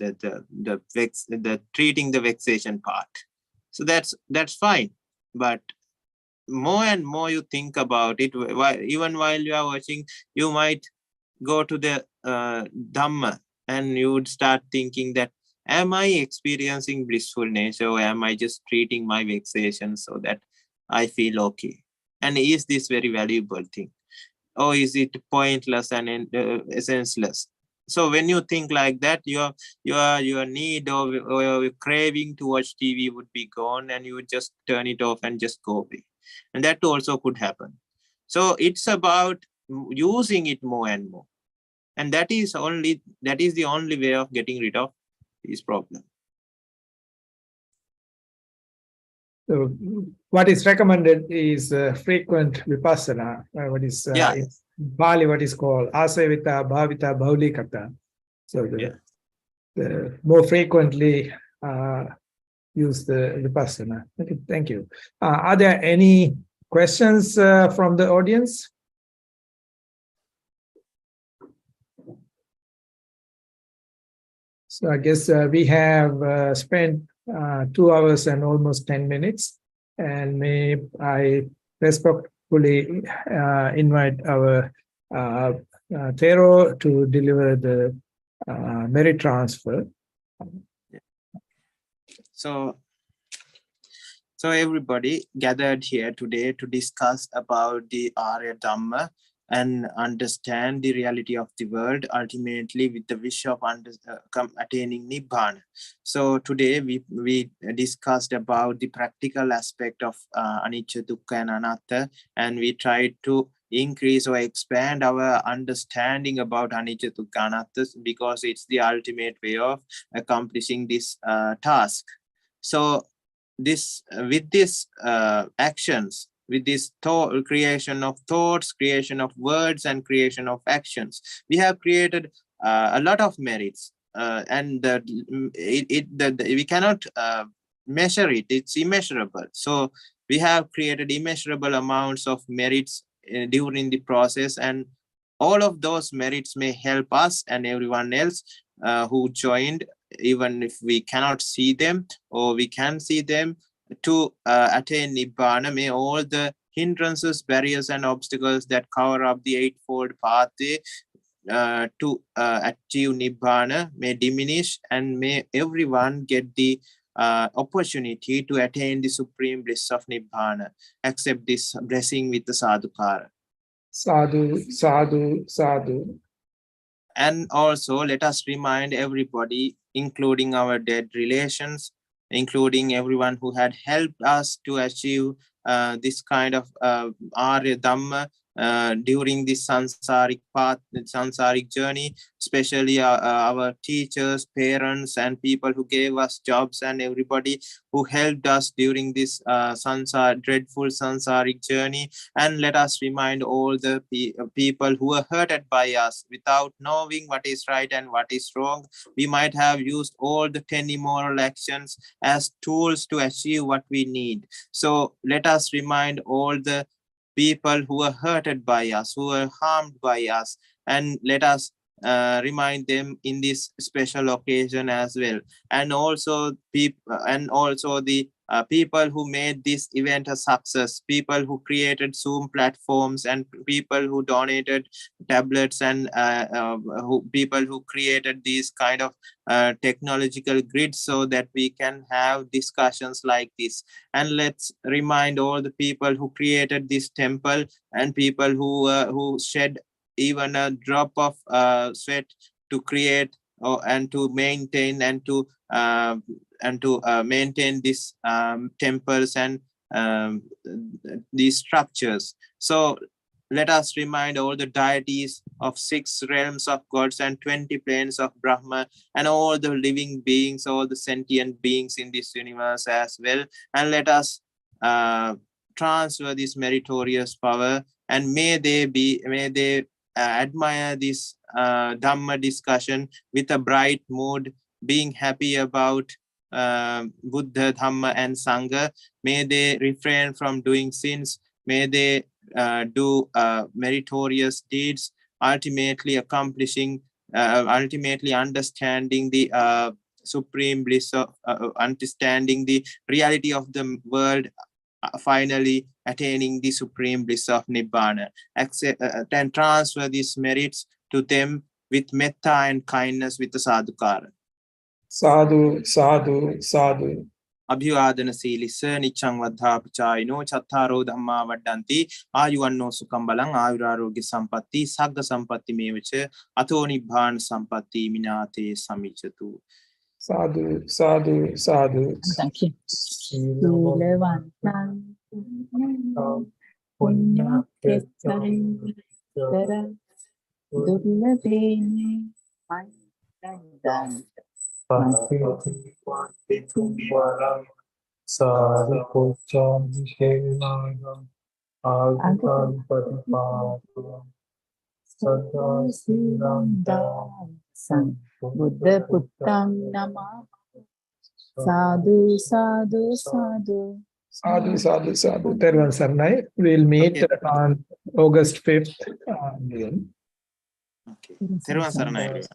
treating the vexation part. So that's fine. But more and more you think about it, even while you are watching, you might go to the Dhamma and you would start thinking that, am I experiencing blissfulness, or am I just treating my vexation so that I feel okay? And is this very valuable thing, or is it pointless and senseless? So when you think like that, your need or your craving to watch TV would be gone, and you would just turn it off and just go away. And that also could happen. So it's about using it more and more. And that is the only way of getting rid of this problem. So what is recommended is frequent vipassana, what is in Bali, what is called asavita bhavita bhaulikata. So the more frequently use the vipassana. Okay, thank you. Are there any questions from the audience? So I guess we have spent 2 hours and almost 10 minutes, and may I respectfully invite our Thero to deliver the merit transfer. So everybody gathered here today to discuss about the Ariya Dhamma and understand the reality of the world, ultimately with the wish of attaining Nibbana. So today we discussed about the practical aspect of Anicca, Dukkha and Anatta, and we tried to increase or expand our understanding about Anicca, Dukkha, Anatta, because it's the ultimate way of accomplishing this task. So with this actions, with this creation of thoughts, creation of words, and creation of actions, we have created a lot of merits, and we cannot measure it. It's immeasurable. So we have created immeasurable amounts of merits during the process, and all of those merits may help us and everyone else who joined, even if we cannot see them or we can see them, to attain Nibbana. May all the hindrances, barriers, and obstacles that cover up the eightfold pathway to achieve Nibbana may diminish, and may everyone get the opportunity to attain the supreme bliss of Nibbana. Accept this blessing with the sadhukara. Sadhu, sadhu, sadhu. And also let us remind everybody, including our dead relations, including everyone who had helped us to achieve this kind of Arya Dhamma during this sansaric path, sansaric journey, especially our teachers, parents, and people who gave us jobs, and everybody who helped us during this dreadful sansaric journey. And let us remind all the people who were hurted by us without knowing what is right and what is wrong. We might have used all the 10 immoral actions as tools to achieve what we need. So let us remind all the people who were hurted by us, who were harmed by us, and let us remind them in this special occasion as well. And also the people who made this event a success, people who created Zoom platforms, and people who donated tablets, and people who created these kind of technological grids so that we can have discussions like this. And let's remind all the people who created this temple, and people who shed even a drop of sweat to create and to maintain and to maintain these temples and these structures. So let us remind all the deities of 6 realms of gods and 20 planes of Brahma, and all the living beings, all the sentient beings in this universe as well. And let us transfer this meritorious power, and may they admire this Dhamma discussion with a bright mood, being happy about Buddha, Dhamma, and Sangha. May they refrain from doing sins. May they do meritorious deeds, ultimately understanding the supreme bliss of understanding the reality of the world, finally attaining the supreme bliss of Nibbana. And transfer these merits to them with metta and kindness with the sadhukara. Sadhu, sadhu, sadhu. Abhivadana silissa niccang vaddha pachayino chattaro dhamma vaddanti ayuvanno sukham balang ayurarogya sampatti sagga sampatti mevacha ato nibbana sampatti minate samichatu. Sadhu, sadhu, sadhu. Thank you. Silavantan punya ketara durlabhene mandan Sari Pocham Vishenagam Agutam Patipatu Sada Silandam San Buddha Puttam Nama Sadhu, sadhu, sadhu. Sadhu, sadhu, sadhu. Theruvan Saranai. We'll meet on August 5th. Okay. Theruvan Saranai.